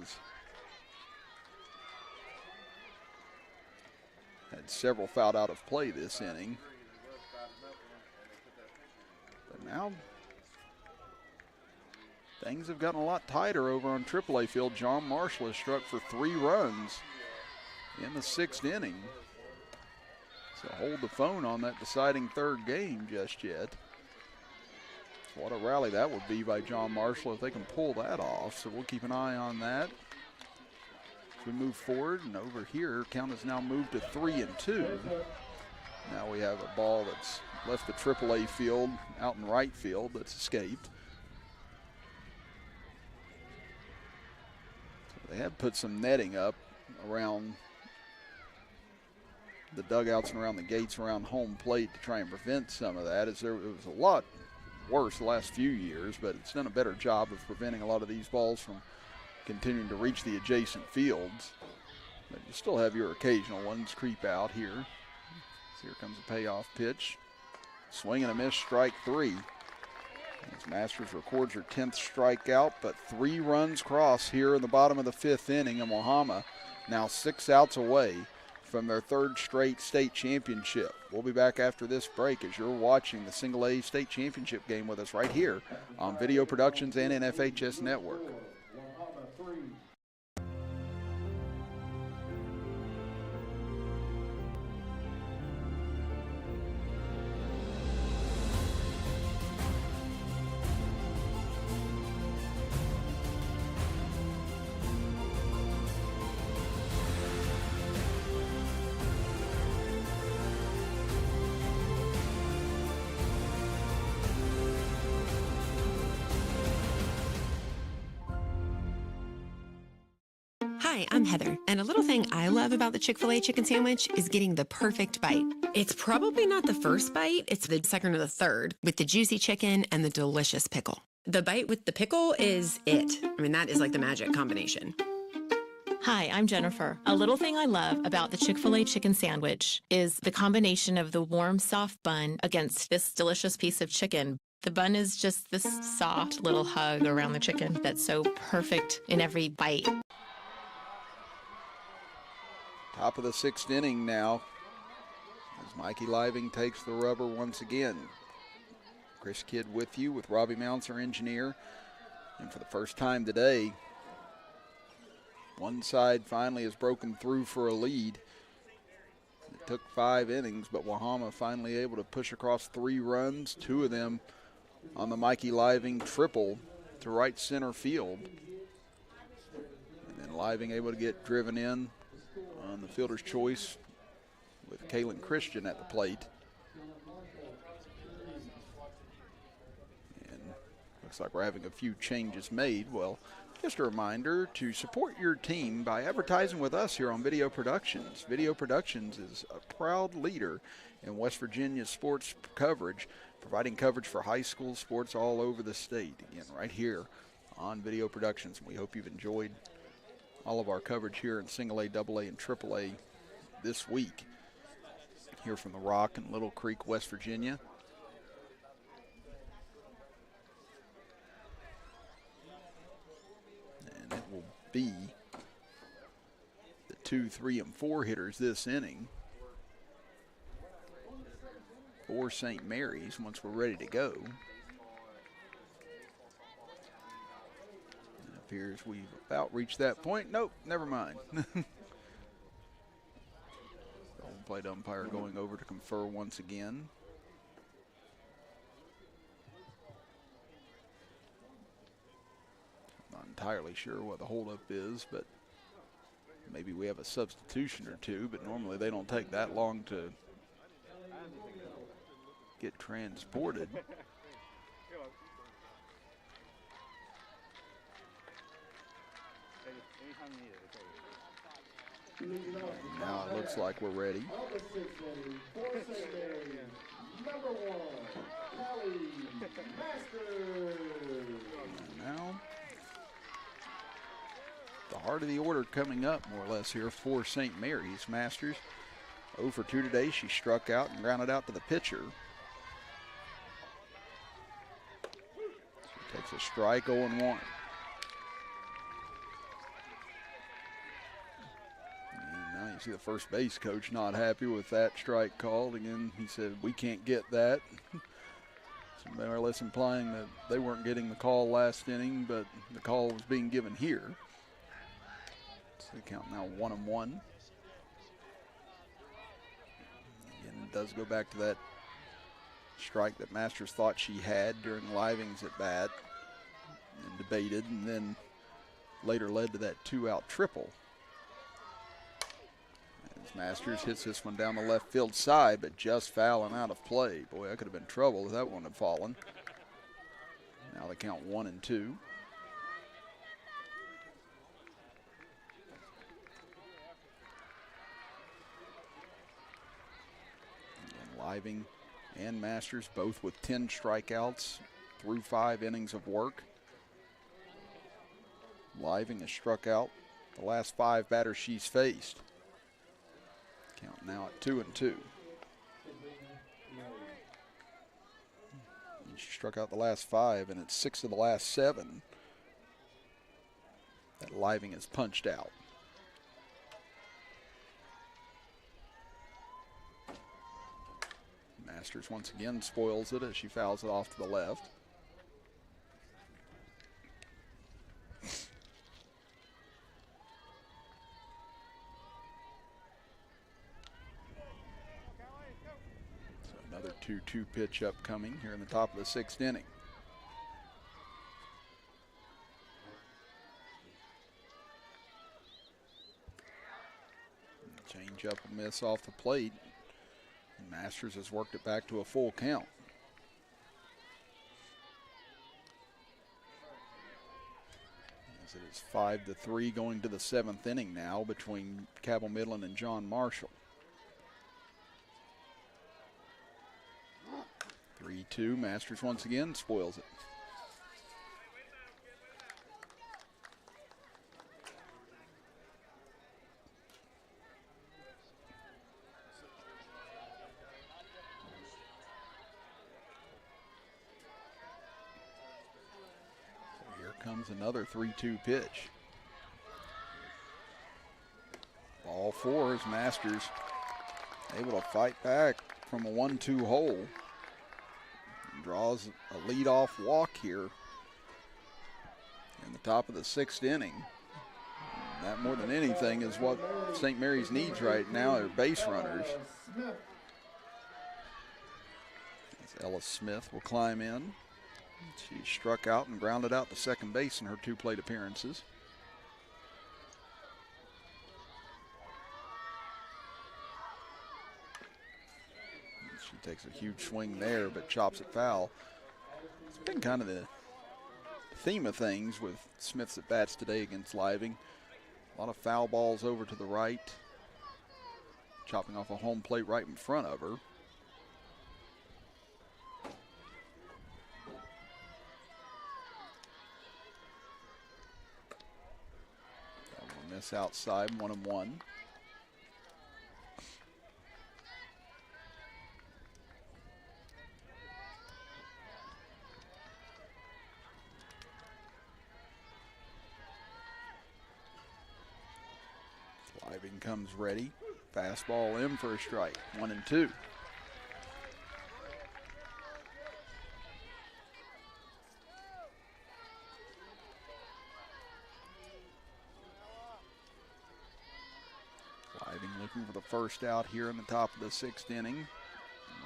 Had several fouled out of play this inning. But now things have gotten a lot tighter over on AAA field. John Marshall has struck for 3 runs in the 6th inning. So hold the phone on that deciding 3rd game just yet. What a rally that would be by John Marshall if they can pull that off. So we'll keep an eye on that. As we move forward, and over here, count has now moved to 3-2. Now we have a ball that's left the AAA field, out in right field, that's escaped. So they have put some netting up around the dugouts and around the gates around home plate to try and prevent some of that. It was a lot worse the last few years, but it's done a better job of preventing a lot of these balls from continuing to reach the adjacent fields. But you still have your occasional ones creep out here. So here comes a payoff pitch. Swing and a miss, strike 3. As Masters records her 10th strikeout, but 3 runs cross here in the bottom of the 5th inning, and Wahama now 6 outs away from their 3rd straight state championship. We'll be back after this break as you're watching the Single A state championship game with us right here on Video Productions and NFHS Network. Hi, I'm Heather, and a little thing I love about the Chick-fil-A chicken sandwich is getting the perfect bite. It's probably not the first bite, it's the second or the third, with the juicy chicken and the delicious pickle. The bite with the pickle is it. I mean, that is like the magic combination. Hi, I'm Jennifer. A little thing I love about the Chick-fil-A chicken sandwich is the combination of the warm, soft bun against this delicious piece of chicken. The bun is just this soft little hug around the chicken that's so perfect in every bite. Top of the 6th inning now as Mikey Living takes the rubber once again. Chris Kidd with you with Robbie Mounts, our engineer. And for the first time today, one side finally has broken through for a lead. It took 5 innings, but Wahama finally able to push across 3 runs, 2 of them on the Mikey Living triple to right center field. And then Living able to get driven in on the fielder's choice with Kaylin Christian at the plate. And looks like we're having a few changes made. Well, just a reminder to support your team by advertising with us here on Video Productions. Video Productions is a proud leader in West Virginia sports coverage, providing coverage for high school sports all over the state. Again, right here on Video Productions. We hope you've enjoyed all of our coverage here in Single A, Double A, and Triple A this week. Here from the Rock in Little Creek, West Virginia. And it will be the 2, 3, and 4 hitters this inning for St. Mary's once we're ready to go. Appears we've about reached that point. Nope, never mind. Home plate umpire going over to confer once again. Not entirely sure what the holdup is, but maybe we have a substitution or two, but normally they don't take that long to get transported. Now it looks like we're ready. And now the heart of the order coming up more or less here for St. Mary's. Masters 0 for 2 today. She struck out and grounded out to the pitcher. She takes a strike, 0-1. You see the first base coach not happy with that strike called. Again, he said, we can't get that. So more or less implying that they weren't getting the call last inning, but the call was being given here. So the count now 1-1. does go back to that strike that Masters thought she had during Living's at bat and debated, and then later led to that 2-out triple. As Masters hits this one down the left field side, but just fouling out of play. Boy, that could have been trouble if that one had fallen. Now they count 1-2. And Living and Masters both with 10 strikeouts through 5 innings of work. Living has struck out the last 5 batters she's faced. Count now at 2-2. And she struck out the last 5, and it's 6 of the last 7 that Living has punched out. Masters once again spoils it as she fouls it off to the left. So another 2-2 pitch upcoming here in the top of the 6th inning. Change up a miss off the plate. Masters has worked it back to a full count. As it is 5-3 going to the 7th inning now between Cabell Midland and John Marshall. 3-2, Masters once again spoils it. Comes another 3-2 pitch. Ball 4 is Masters able to fight back from a 1-2 hole. Draws a leadoff walk here in the top of the 6th inning. That more than anything is what St. Mary's needs right now, are base runners. As Ella Smith will climb in. She struck out and grounded out to second base in her 2 plate appearances. She takes a huge swing there, but chops it foul. It's been kind of the theme of things with Smith's at bats today against Living. A lot of foul balls over to the right, chopping off a home plate right in front of her. Miss outside, 1-1. Living comes ready. Fastball in for a strike, 1-2. Looking for the first out here in the top of the 6th inning.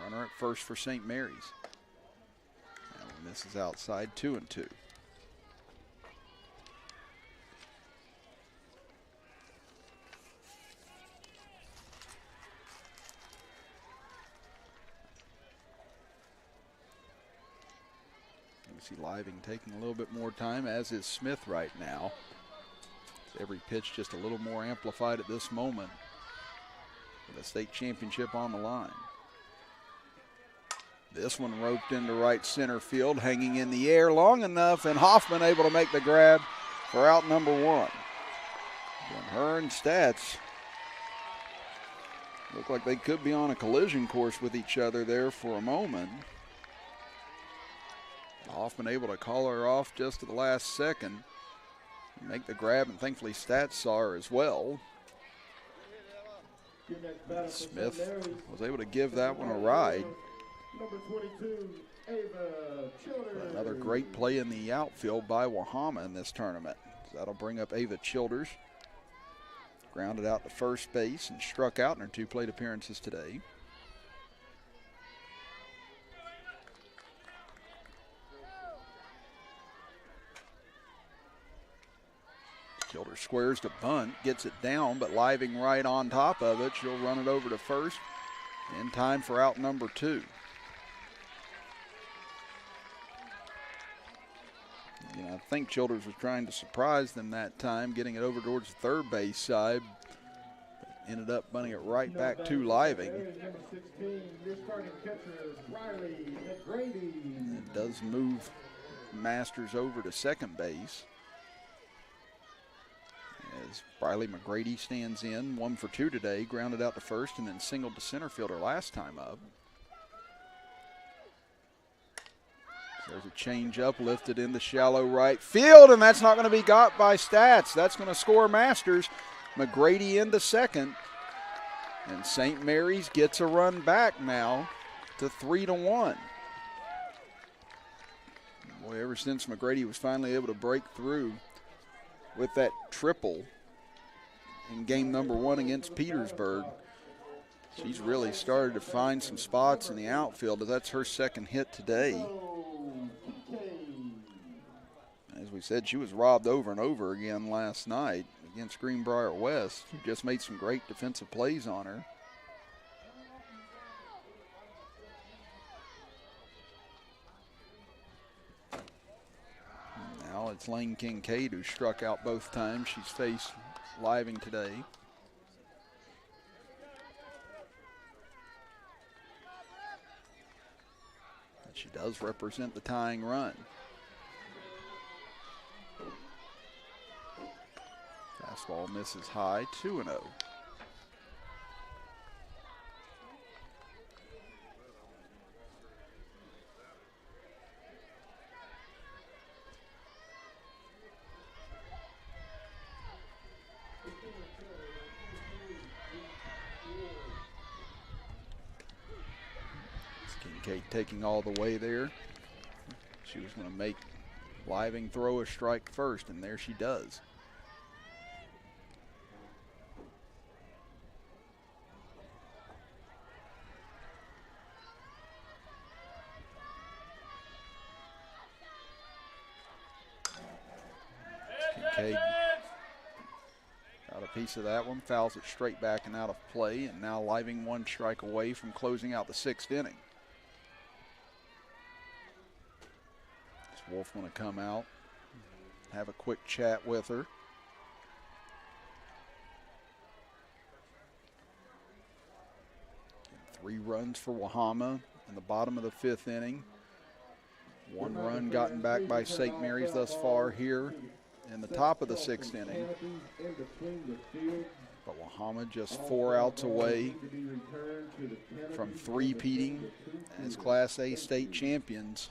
Runner at first for St. Mary's. And this is outside, 2-2. You see Living taking a little bit more time, as is Smith right now. Every pitch just a little more amplified at this moment, with a state championship on the line. This one roped into right center field, hanging in the air long enough, and Hoffman able to make the grab for out number 1. And her and Stats look like they could be on a collision course with each other there for a moment. Hoffman able to call her off just at the last second, make the grab, and thankfully Stats saw her as well. Smith was able to give that one a ride. Number 22, Ava Childers. Another great play in the outfield by Wahama in this tournament. So that'll bring up Ava Childers. Grounded out to first base and struck out in her 2 plate appearances today. Childers squares to bunt, gets it down, but Living right on top of it. She'll run it over to first in time for out number 2. I think Childers was trying to surprise them that time, getting it over towards the third base side. But ended up bunting it right back to Living. Number 16, your starting catcher, Riley McGrady. It does move Masters over to second base, as Riley McGrady stands in, 1 for 2 today, grounded out to first and then singled to center fielder last time up. So there's a change up, lifted into shallow right field, and that's not going to be got by Stats. That's going to score Masters. McGrady into second, and St. Mary's gets a run back now to 3-1. Boy, ever since McGrady was finally able to break through with that triple in game number 1 against Petersburg, she's really started to find some spots in the outfield. That's her second hit today. As we said, she was robbed over and over again last night against Greenbrier West, who just made some great defensive plays on her. Now it's Lane Kincaid, who struck out both times she's faced Living today. And she does represent the tying run. Fastball misses high, 2-0. Kincaid taking all the way there. She was going to make Living throw a strike first, and there she does. Kincaid got a piece of that one, fouls it straight back and out of play, and now Living 1 strike away from closing out the 6th inning. Wolf want to come out, have a quick chat with her. And 3 runs for Wahama in the bottom of the 5th inning. 1 run gotten back by St. Mary's thus far here in the top of the 6th inning. But Wahama just 4 outs away from three-peating as Class A state champions.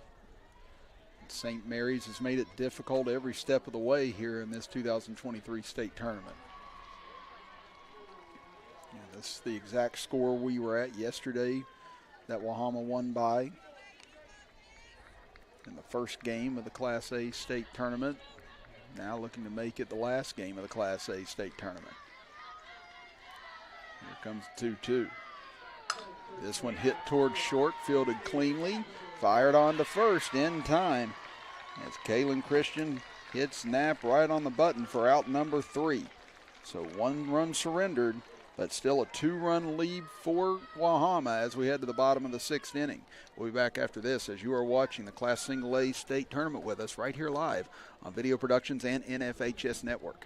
St. Mary's has made it difficult every step of the way here in this 2023 state tournament. This is the exact score we were at yesterday that Wahama won by in the first game of the Class A state tournament. Now looking to make it the last game of the Class A state tournament. Here comes 2-2. This one hit towards short, fielded cleanly, fired on to first in time as Kaylin Christian hits Knapp right on the button for out number 3. So 1 run surrendered, but still a 2-run lead for Wahama as we head to the bottom of the 6th inning. We'll be back after this as you are watching the Class Single A state tournament with us right here live on Video Productions and NFHS Network.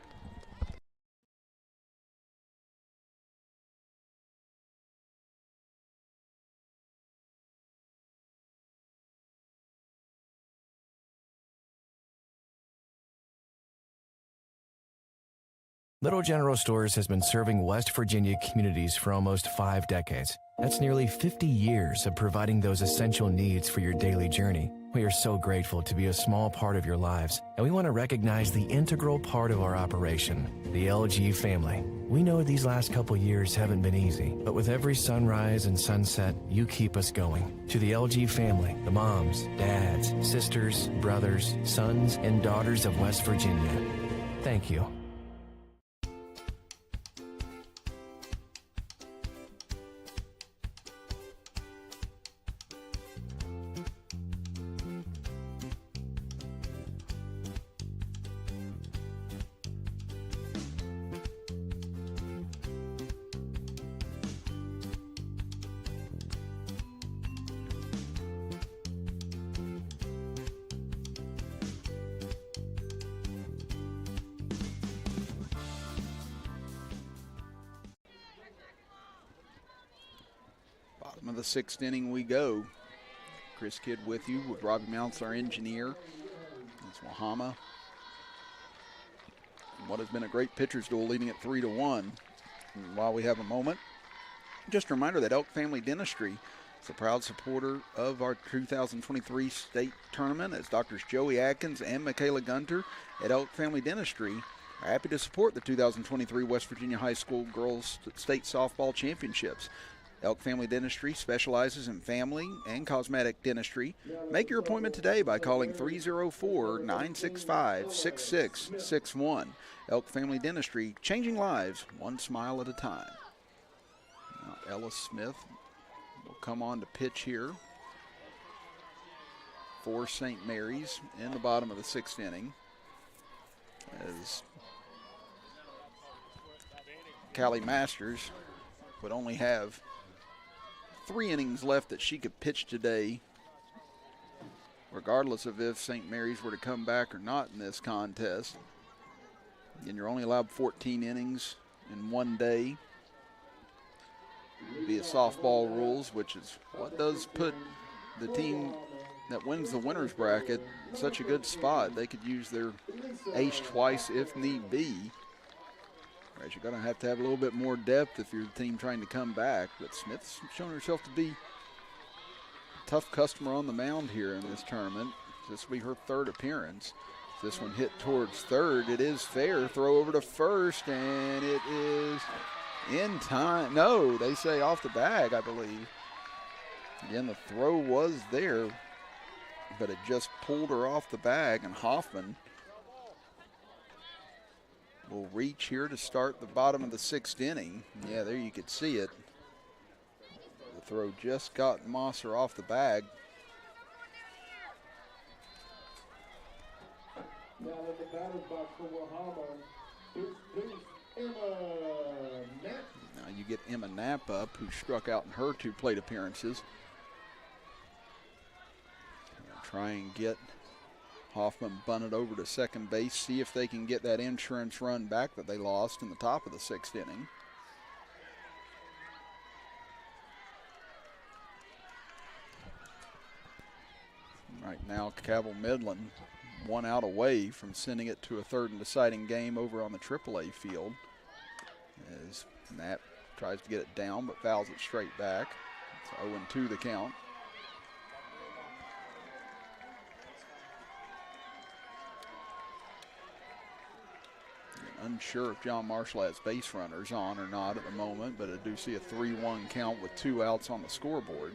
Little General Stores has been serving West Virginia communities for almost 5 decades. That's nearly 50 years of providing those essential needs for your daily journey. We are so grateful to be a small part of your lives, and we want to recognize the integral part of our operation, the LG family. We know these last couple years haven't been easy, but with every sunrise and sunset, you keep us going. To the LG family, the moms, dads, sisters, brothers, sons, and daughters of West Virginia, thank you. the 6th inning we go. Chris Kidd with you, with Robbie Mounts, our engineer. It's Wahama. What has been a great pitcher's duel, leading at 3-1. And while we have a moment, just a reminder that Elk Family Dentistry is a proud supporter of our 2023 state tournament, as Doctors Joey Atkins and Michaela Gunter at Elk Family Dentistry are happy to support the 2023 West Virginia High School Girls State Softball Championships. Elk Family Dentistry specializes in family and cosmetic dentistry. Make your appointment today by calling 304-965-6661. Elk Family Dentistry, changing lives one smile at a time. Now Ella Smith will come on to pitch here for St. Mary's in the bottom of the 6th inning, as Callie Masters would only have 3 innings left that she could pitch today, regardless of if St. Mary's were to come back or not in this contest. And you're only allowed 14 innings in one day via softball rules, which is what does put the team that wins the winner's bracket in such a good spot. They could use their ace twice if need be. Whereas you're going to have a little bit more depth if you're the team trying to come back. But Smith's shown herself to be a tough customer on the mound here in this tournament. This will be her 3rd appearance. This one hit towards third. It is fair. Throw over to first, and it is in time. No, they say off the bag, I believe. Again, the throw was there, but it just pulled her off the bag, and Hoffman will reach here to start the bottom of the 6th inning. Yeah, there you could see it. The throw just got Mosser off the bag. Now in the batter's box for Wahama, it's Emma Knapp. Now you get Emma Knapp up, who struck out in her 2 plate appearances. Try and get Hoffman bunted over to second base, see if they can get that insurance run back that they lost in the top of the 6th inning. Right now, Cabell Midland 1 out away from sending it to a 3rd and deciding game over on the AAA field, as Knapp tries to get it down but fouls it straight back. It's 0-2 the count. Unsure if John Marshall has base runners on or not at the moment, but I do see a 3-1 count with 2 outs on the scoreboard.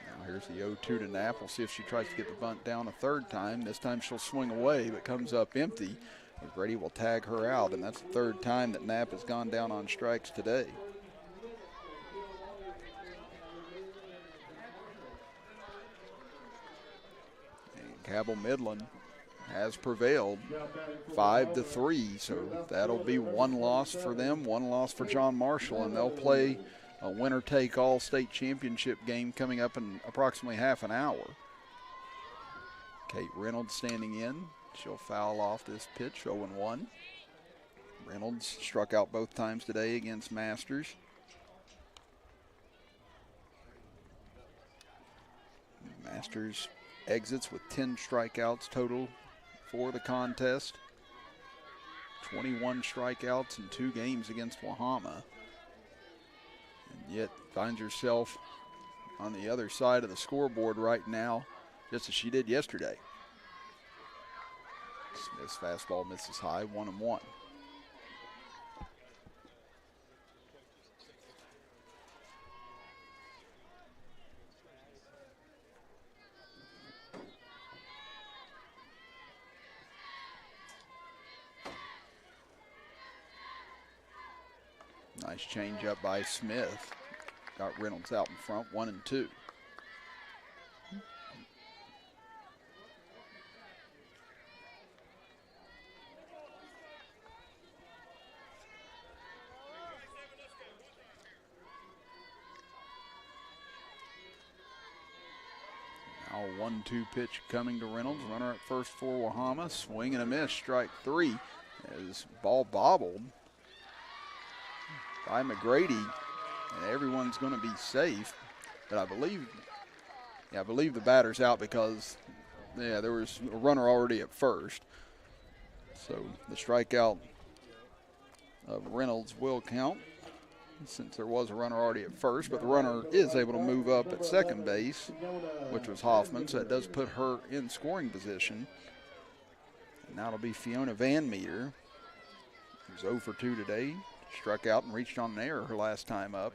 Now here's the 0-2 to Knapp. We'll see if she tries to get the bunt down a 3rd time. This time she'll swing away, but comes up empty. Brady will tag her out, and that's the 3rd time that Knapp has gone down on strikes today. And Cabell Midland has prevailed 5-3, so that'll be 1 loss for them, 1 loss for John Marshall, and they'll play a winner-take-all state championship game coming up in approximately half an hour. Kate Reynolds standing in. She'll foul off this pitch, 0-1. Reynolds struck out both times today against Masters. Masters exits with 10 strikeouts total for the contest. 21 strikeouts in 2 games against Wahama. And yet finds herself on the other side of the scoreboard right now, just as she did yesterday. Smith's fastball misses high, 1-1. Nice change up by Smith. Got Reynolds out in front, 1-2. Now a 1-2 pitch coming to Reynolds. Runner at first for Wahama. Swing and a miss, strike 3. As ball bobbled by McGrady. And everyone's going to be safe. But I believe the batter's out because, there was a runner already at first. So the strikeout of Reynolds will count since there was a runner already at first, but the runner is able to move up at second base, which was Hoffman, so that does put her in scoring position. And now it'll be Fiona Van Meter, who's 0 for 2 today, struck out and reached on an error her last time up.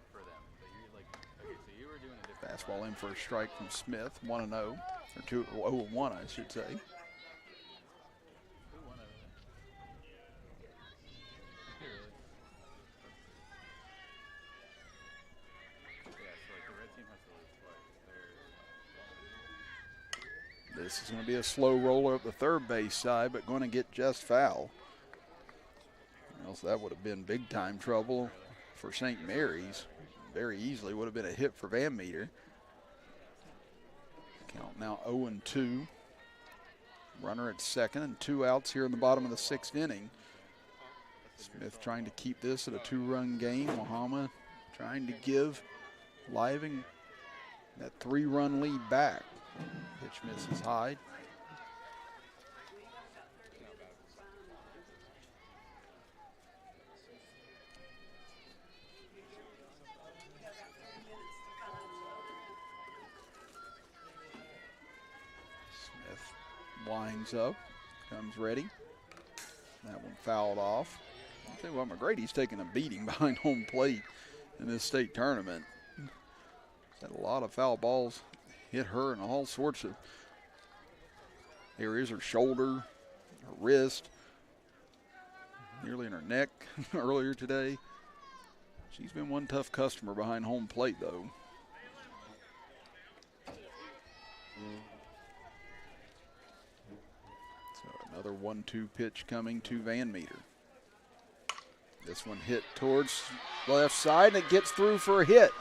Fastball in for a strike from Smith, 1-0, or 0-1, I should say. This is going to be a slow roller up the third base side, but going to get just foul. Or else that would have been big time trouble for St. Mary's. Very easily would have been a hit for Van Meter. Count now 0-2. Runner at second and 2 outs here in the bottom of the 6th inning. Smith trying to keep this at a 2-run game. Wahama trying to give Living that 3-run lead back. Pitch misses high. Smith winds up, comes ready. That one fouled off. I'll tell you what, McGrady's taking a beating behind home plate in this state tournament. He's had a lot of foul balls hit her in all sorts of areas, her shoulder, her wrist, nearly in her neck earlier today. She's been one tough customer behind home plate, though. So another 1-2 pitch coming to Van Meter. This one hit towards left side, and it gets through for a hit.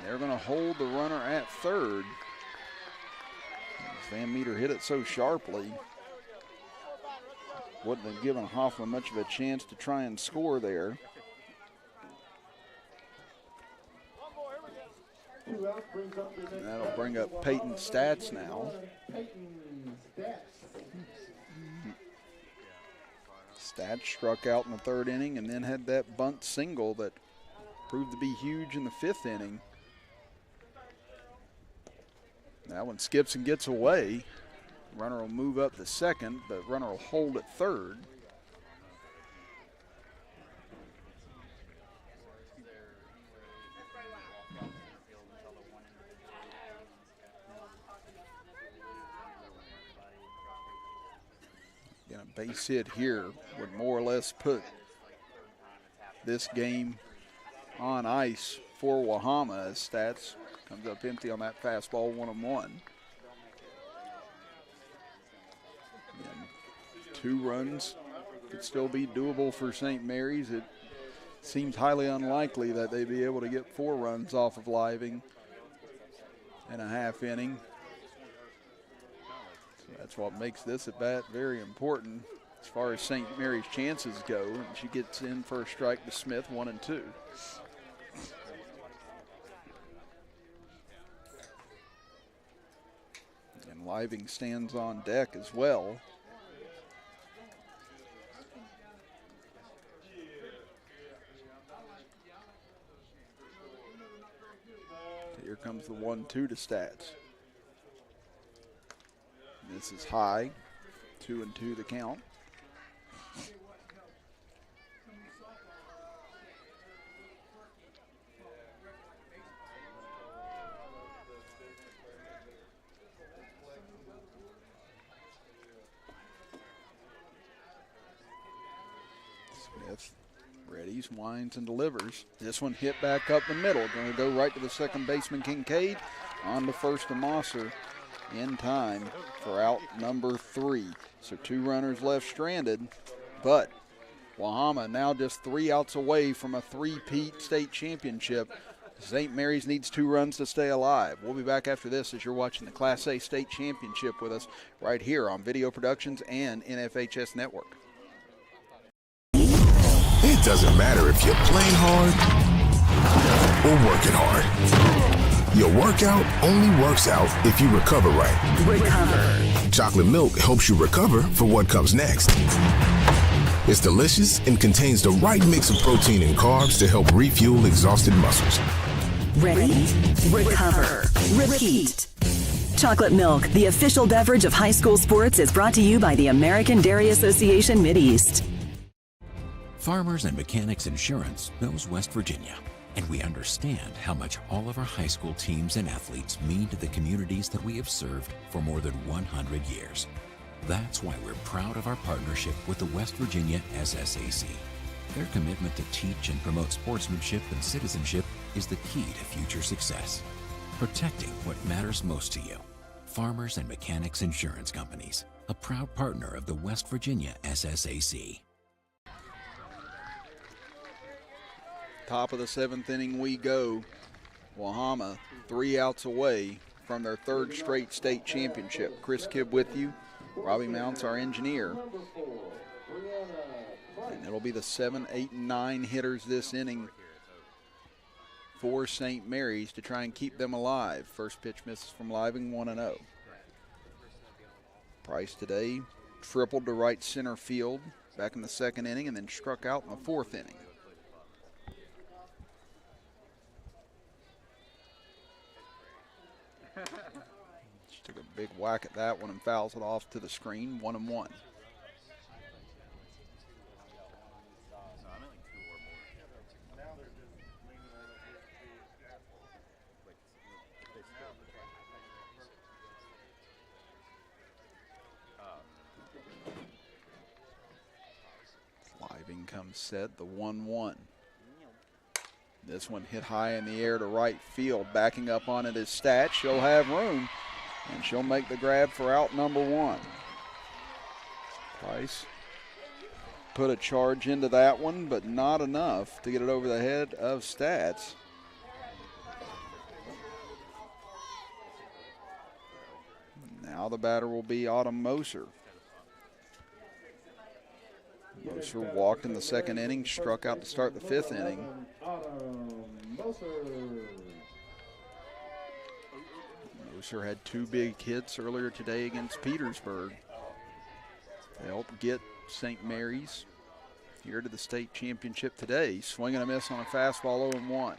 They're going to hold the runner at third. As Van Meter hit it so sharply, wouldn't have given Hoffman much of a chance to try and score there. And that'll bring up Peyton's stats now. Stats struck out in the 3rd inning and then had that bunt single that proved to be huge in the 5th inning. That one skips and gets away. Runner will move up to second, but runner will hold at third. Again, a base hit here would more or less put this game on ice for Wahama, as Stats comes up empty on that fastball, 1-1. And 2 runs could still be doable for St. Mary's. It seems highly unlikely that they'd be able to get 4 runs off of Living in a half inning. So that's what makes this at bat very important as far as St. Mary's chances go. And she gets in for a strike to Smith, 1-2. Living stands on deck as well. Here comes the 1-2 to Stats. This is high, 2-2 the count. Readies, winds, and delivers. This one hit back up the middle. Going to go right to the second baseman, Kincaid. On to first to Mosser in time for out number 3. So 2 runners left stranded, but Wahama now just 3 outs away from a 3-peat state championship. St. Mary's needs 2 runs to stay alive. We'll be back after this as you're watching the Class A state championship with us right here on Video Productions and NFHS Network. It doesn't matter if you're playing hard or working hard. Your workout only works out if you recover right. Recover. Chocolate milk helps you recover for what comes next. It's delicious and contains the right mix of protein and carbs to help refuel exhausted muscles. Ready? Recover. Repeat. Chocolate milk, the official beverage of high school sports, is brought to you by the American Dairy Association Mideast. Farmers and Mechanics Insurance knows West Virginia, and we understand how much all of our high school teams and athletes mean to the communities that we have served for more than 100 years. That's why we're proud of our partnership with the West Virginia SSAC. Their commitment to teach and promote sportsmanship and citizenship is the key to future success. Protecting what matters most to you. Farmers and Mechanics Insurance Companies, a proud partner of the West Virginia SSAC. Top of the 7th inning we go. Wahama 3 outs away from their 3rd straight state championship. Chris Kibb with you. Robbie Mounts, our engineer. And it'll be the 7, 8, and 9 hitters this inning for St. Mary's to try and keep them alive. First pitch misses from Living, 1-0. Price today tripled to right center field back in the 2nd inning and then struck out in the 4th inning. Just took a big whack at that one and fouls it off to the screen, 1-1. Living comes set, the 1-1. This one hit high in the air to right field. Backing up on it is Stat. She'll have room, and she'll make the grab for out number 1. Price put a charge into that one, but not enough to get it over the head of Stats. Now the batter will be Autumn Moser. Moser walked in the 2nd inning, struck out to start the 5th inning. Moser had 2 big hits earlier today against Petersburg to help get St. Mary's here to the state championship today. Swing and a miss on a fastball, 0-1.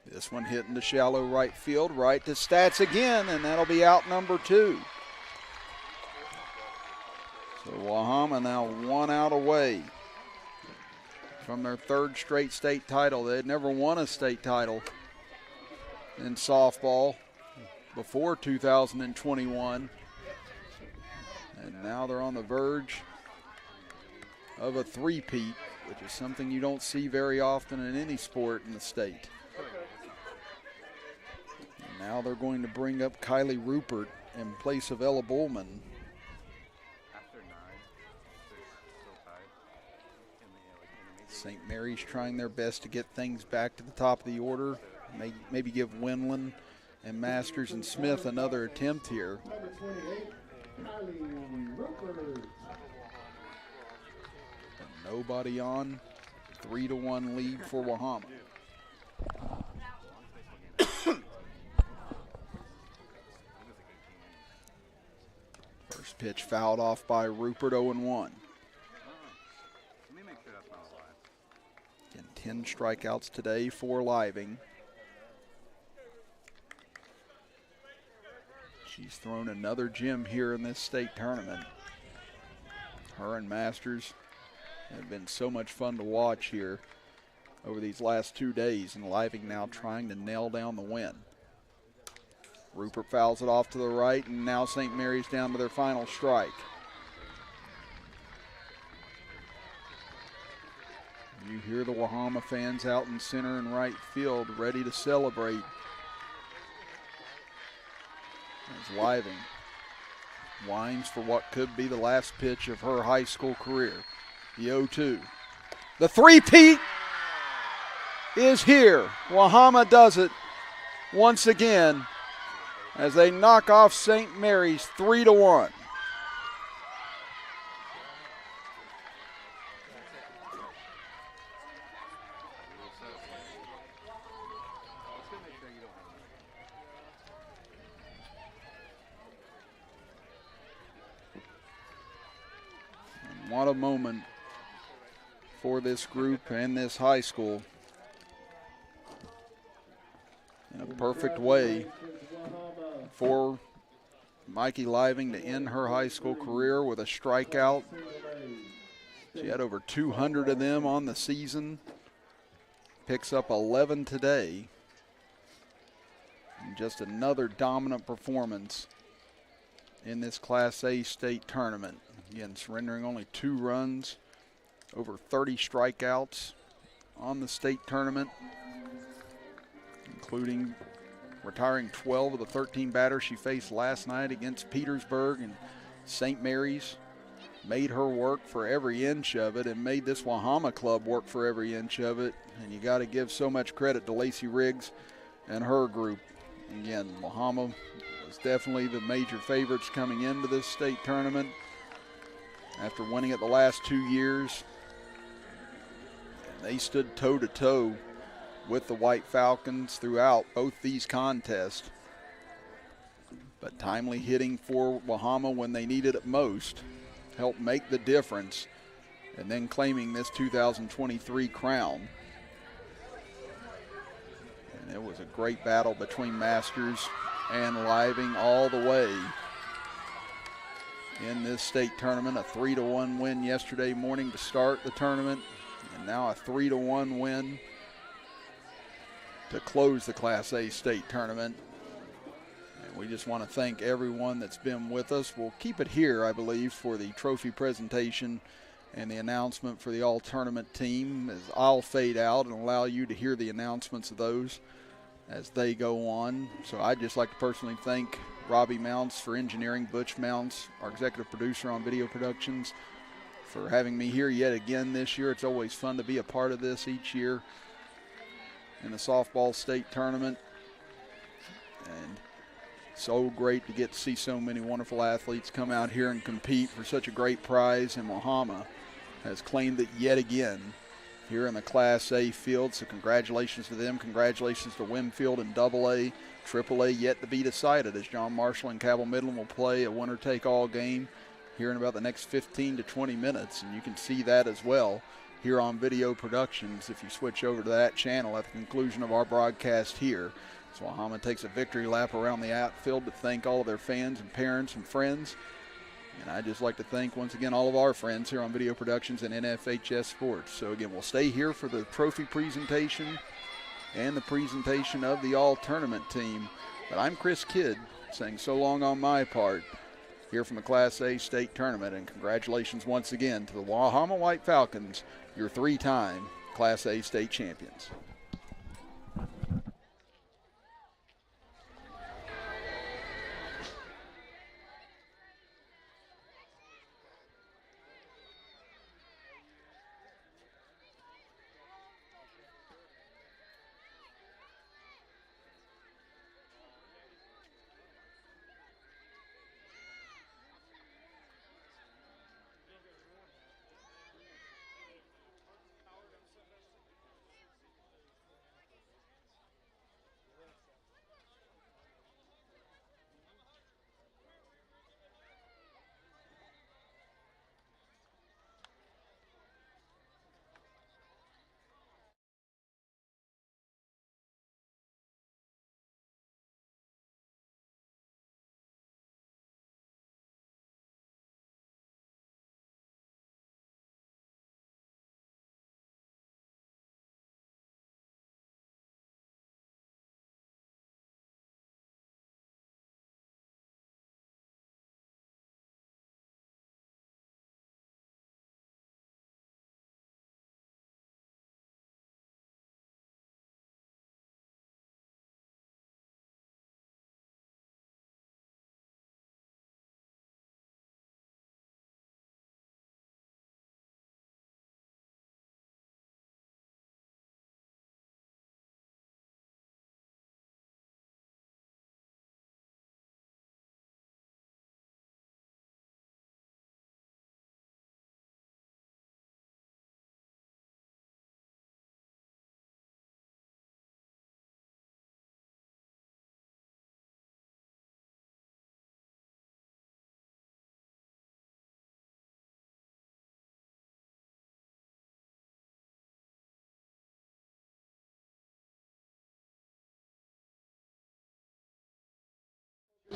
This one hit into shallow right field, right to Stats again, and that'll be out number 2. So Wahama now 1 out away from their 3rd straight state title. They had never won a state title in softball before 2021. And now they're on the verge of a three-peat, which is something you don't see very often in any sport in the state. Now they're going to bring up Kylie Rupert in place of Ella Bullman. St. Mary's trying their best to get things back to the top of the order. Maybe give Winland and Masters and Smith another attempt here. Number 28, Kylie Rupert. Nobody on. 3-1 lead for Wahama. First pitch fouled off by Rupert, 0-1. Again, 10 strikeouts today for Living. She's thrown another gem here in this state tournament. Her and Masters have been so much fun to watch here over these last 2 days, and Living now trying to nail down the win. Rupert fouls it off to the right, and now St. Mary's down to their final strike. You hear the Wahama fans out in center and right field ready to celebrate. As Living winds for what could be the last pitch of her high school career. The 0-2. The three-peat is here. Wahama does it once again as they knock off St. Mary's 3-1. What a moment for this group and this high school. In a perfect way for Mikey Living to end her high school career with a strikeout. She had over 200 of them on the season. Picks up 11 today. And just another dominant performance in this Class A state tournament. Again, surrendering only 2 runs, over 30 strikeouts on the state tournament, including retiring 12 of the 13 batters she faced last night against Petersburg and St. Mary's. Made her work for every inch of it and made this Wahama club work for every inch of it. And you got to give so much credit to Lacey Riggs and her group. Again, Wahama was definitely the major favorites coming into this state tournament after winning it the last 2 years. And they stood toe-to-toe with the White Falcons throughout both these contests. But timely hitting for Wahama when they needed it most helped make the difference, and then claiming this 2023 crown. And it was a great battle between Masters and Living all the way in this state tournament. A 3-1 win yesterday morning to start the tournament, and now a 3-1 win to close the Class A state tournament. And we just want to thank everyone that's been with us. We'll keep it here, I believe, for the trophy presentation and the announcement for the all-tournament team, as I'll fade out and allow you to hear the announcements of those as they go on. So I'd just like to personally thank Robbie Mounts for engineering, Butch Mounts, our executive producer on video productions, for having me here yet again this year. It's always fun to be a part of this each year in the softball state tournament. And so great to get to see so many wonderful athletes come out here and compete for such a great prize. And Wahama has claimed it yet again here in the Class A field. So congratulations to them. Congratulations to Winfield in AA. AAA yet to be decided, as John Marshall and Cabell Midland will play a winner-take-all game here in about the next 15 to 20 minutes. And you can see that as well here on Video Productions if you switch over to that channel at the conclusion of our broadcast here. So Wahama takes a victory lap around the outfield to thank all of their fans and parents and friends. And I'd just like to thank once again all of our friends here on Video Productions and NFHS Sports. So again, we'll stay here for the trophy presentation and the presentation of the all-tournament team. But I'm Chris Kidd saying so long on my part here from the Class A state tournament. And congratulations once again to the Wahama White Falcons, your 3-time Class A state champions.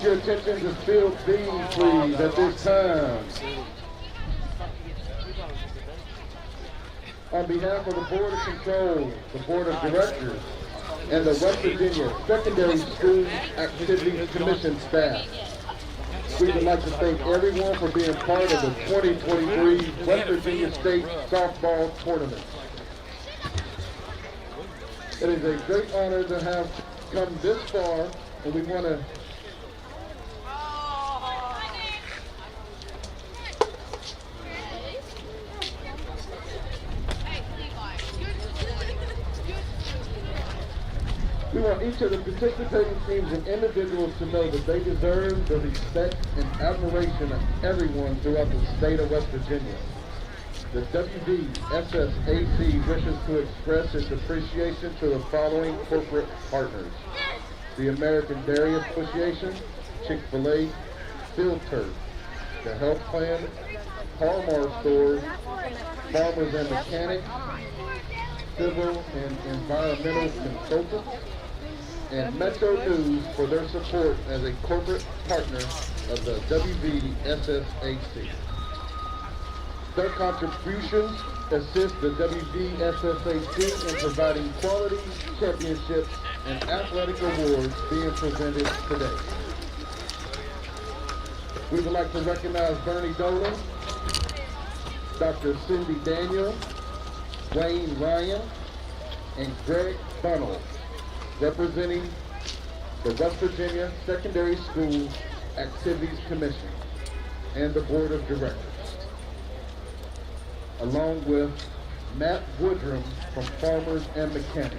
Your attention to field B, please, at this time. On behalf of the Board of Control, the Board of Directors, and the West Virginia Secondary School Activities Commission staff, we would like to thank everyone for being part of the 2023 West Virginia State Softball Tournament. It is a great honor to have come this far, and we want to We want each of the participating teams and individuals to know that they deserve the respect and admiration of everyone throughout the state of West Virginia. The WVSSAC wishes to express its appreciation to the following corporate partners: the American Dairy Association, Chick-fil-A, Field Turf, the Health Plan, Palmar Stores, Farmers and Mechanics, Civil and Environmental Consultants, and Metro News for their support as a corporate partner of the WVSSAC. Their contributions assist the WVSSAC in providing quality championships and athletic awards being presented today. We would like to recognize Bernie Dolan, Dr. Cindy Daniel, Wayne Ryan, and Greg Bunnell, representing the West Virginia Secondary School Activities Commission and the Board of Directors, along with Matt Woodrum from Farmers and Mechanics.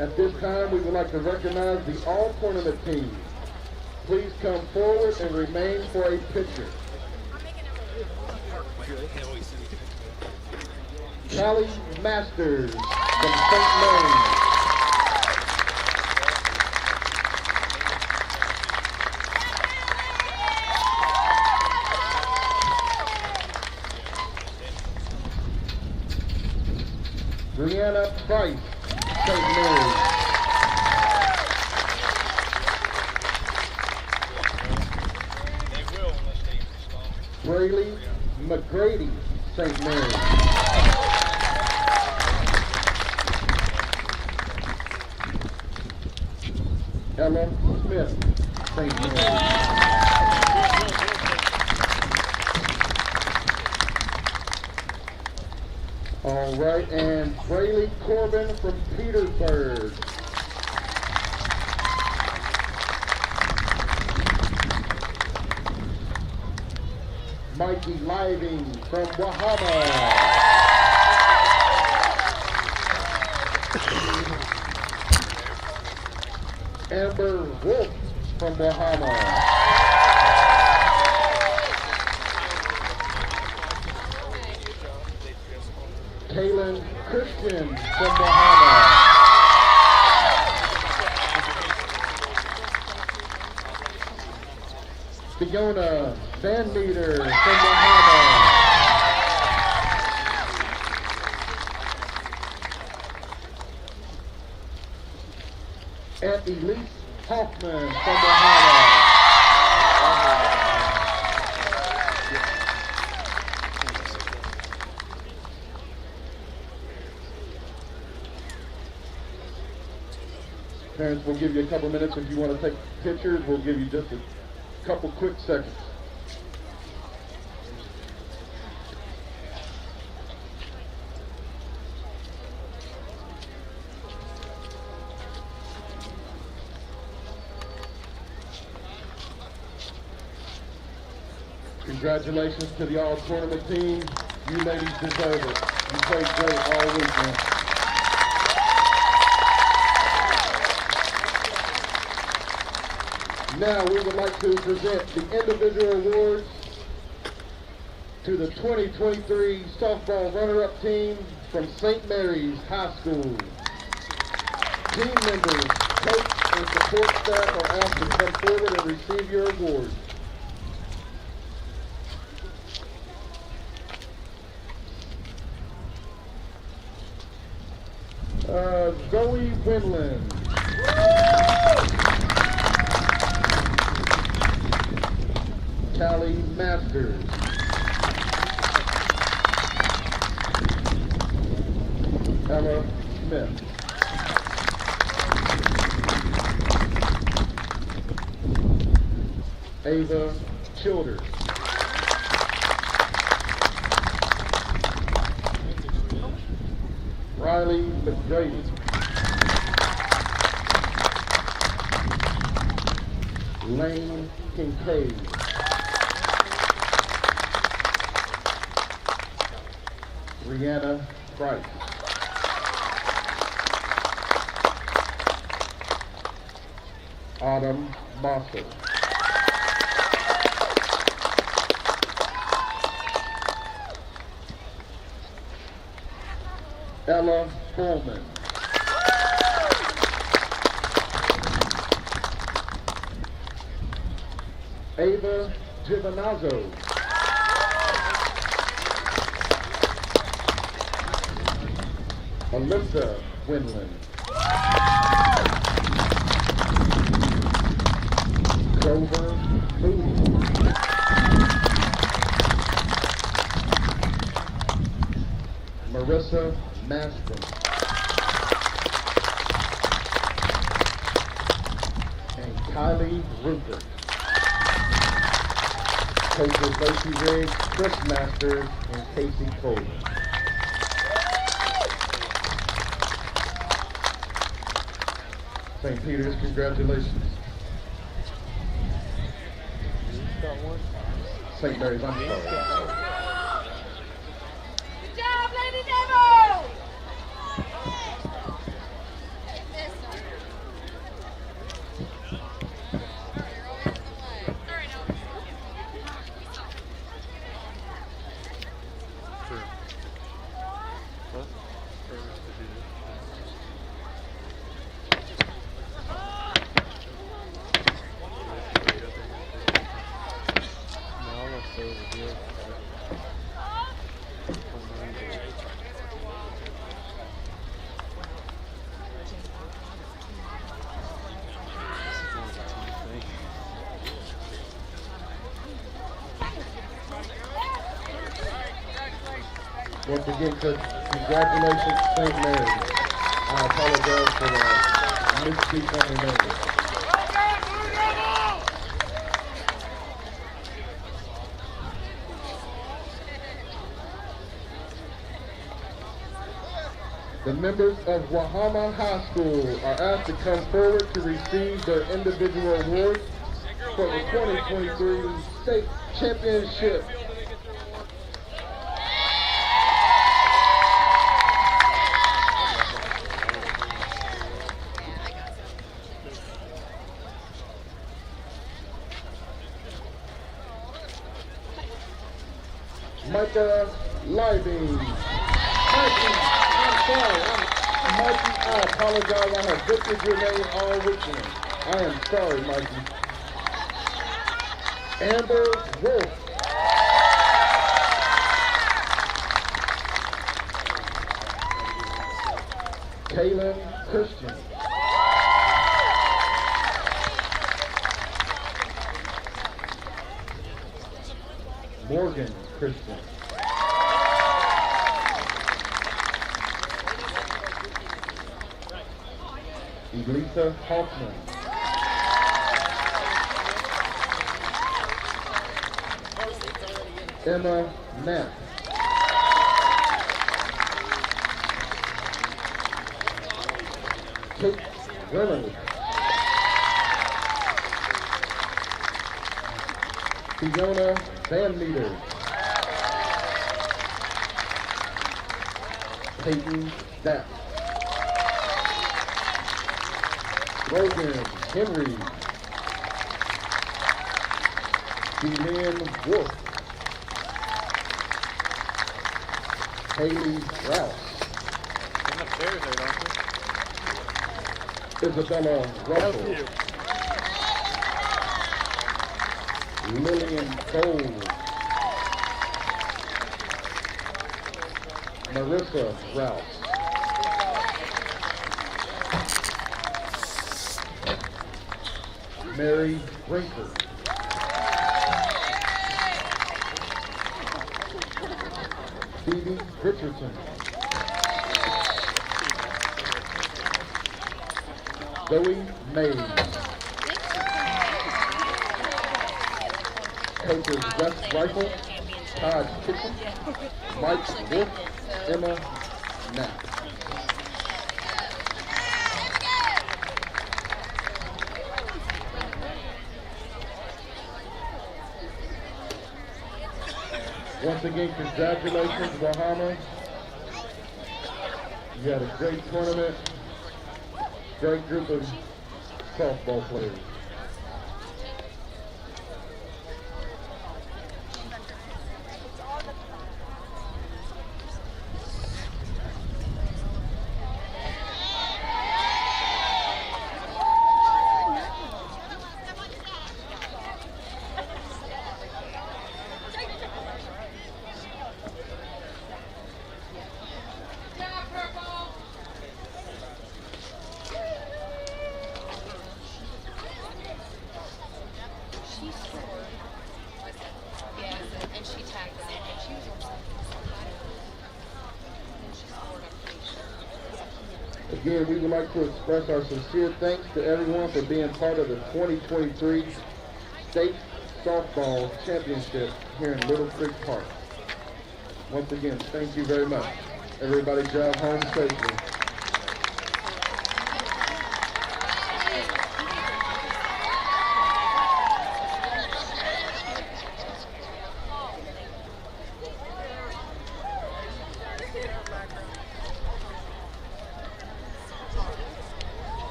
At this time, we would like to recognize the all-tournament teams. Please come forward and remain for a picture. Callie Masters from St. Mary's. Brianna Price, St. Mary's. Braylee McGrady, St. Mary's. Ella Smith, St. Mary's. All right, and Braylee Corbin from Petersburg. Mikey Living from Wahama. Amber Wolf from Wahama. Kaylin Christian from Wahama. Fiona Van Meter from Wahama. And Elise Hoffman from Wahama. Parents, we'll give you a couple minutes if you want to take pictures. We'll give you just a couple quick seconds. Congratulations to the all-tournament team. You ladies deserve it. You played great all weekend. Now we would like to present the individual awards to the 2023 softball runner-up team from St. Mary's High School. Team members, coach, and support staff are asked to come forward and receive your awards. Zoe Winland. Callie Masters. Ella Smith. Ava Childers. Riley McGrady. Lane Kincaid. Rihanna Price. Autumn Mossel. Ella Bowman. Ava Giovanazzo. Alyssa Winland. Clover Moody. Marissa Maston. And Kylie Rupert. Coaches Lacey Riggs, Chris Masters, and Casey Coley. St. Peter's, congratulations. St. Mary's, I'm sorry. Good job, Lady Devil! Once again, congratulations, St. Mary's. I apologize for the misspeak on the name. The members of Wahama High School are asked to come forward to receive their individual awards for the 2023 state championship. Micah Living. Mikey, I'm sorry. Mikey, I apologize. I have butchered your name all weekend. I am sorry, Mikey. Amber Wolf. Kaylin Christian. Morgan Christian. Elisa Hoffman. Emma Knapp. Kate Reynolds. Fiona Van Meter. Peyton Stapp. Logan Henry. Delynn Wolf. Haley Rouse. Isabella Russell. Lillian Gold. Marissa Rouse. Mary Brinker. Phoebe Richardson. Zoe May. Coaches Gus Rifle, Todd Kitchen, Mike Wolf, Emma Knapp. Once again, congratulations, Wahama. You had a great tournament, great group of softball players. Again, we would like to express our sincere thanks to everyone for being part of the 2023 State Softball Championship here in Little Creek Park. Once again, thank you very much. Everybody drive home safely.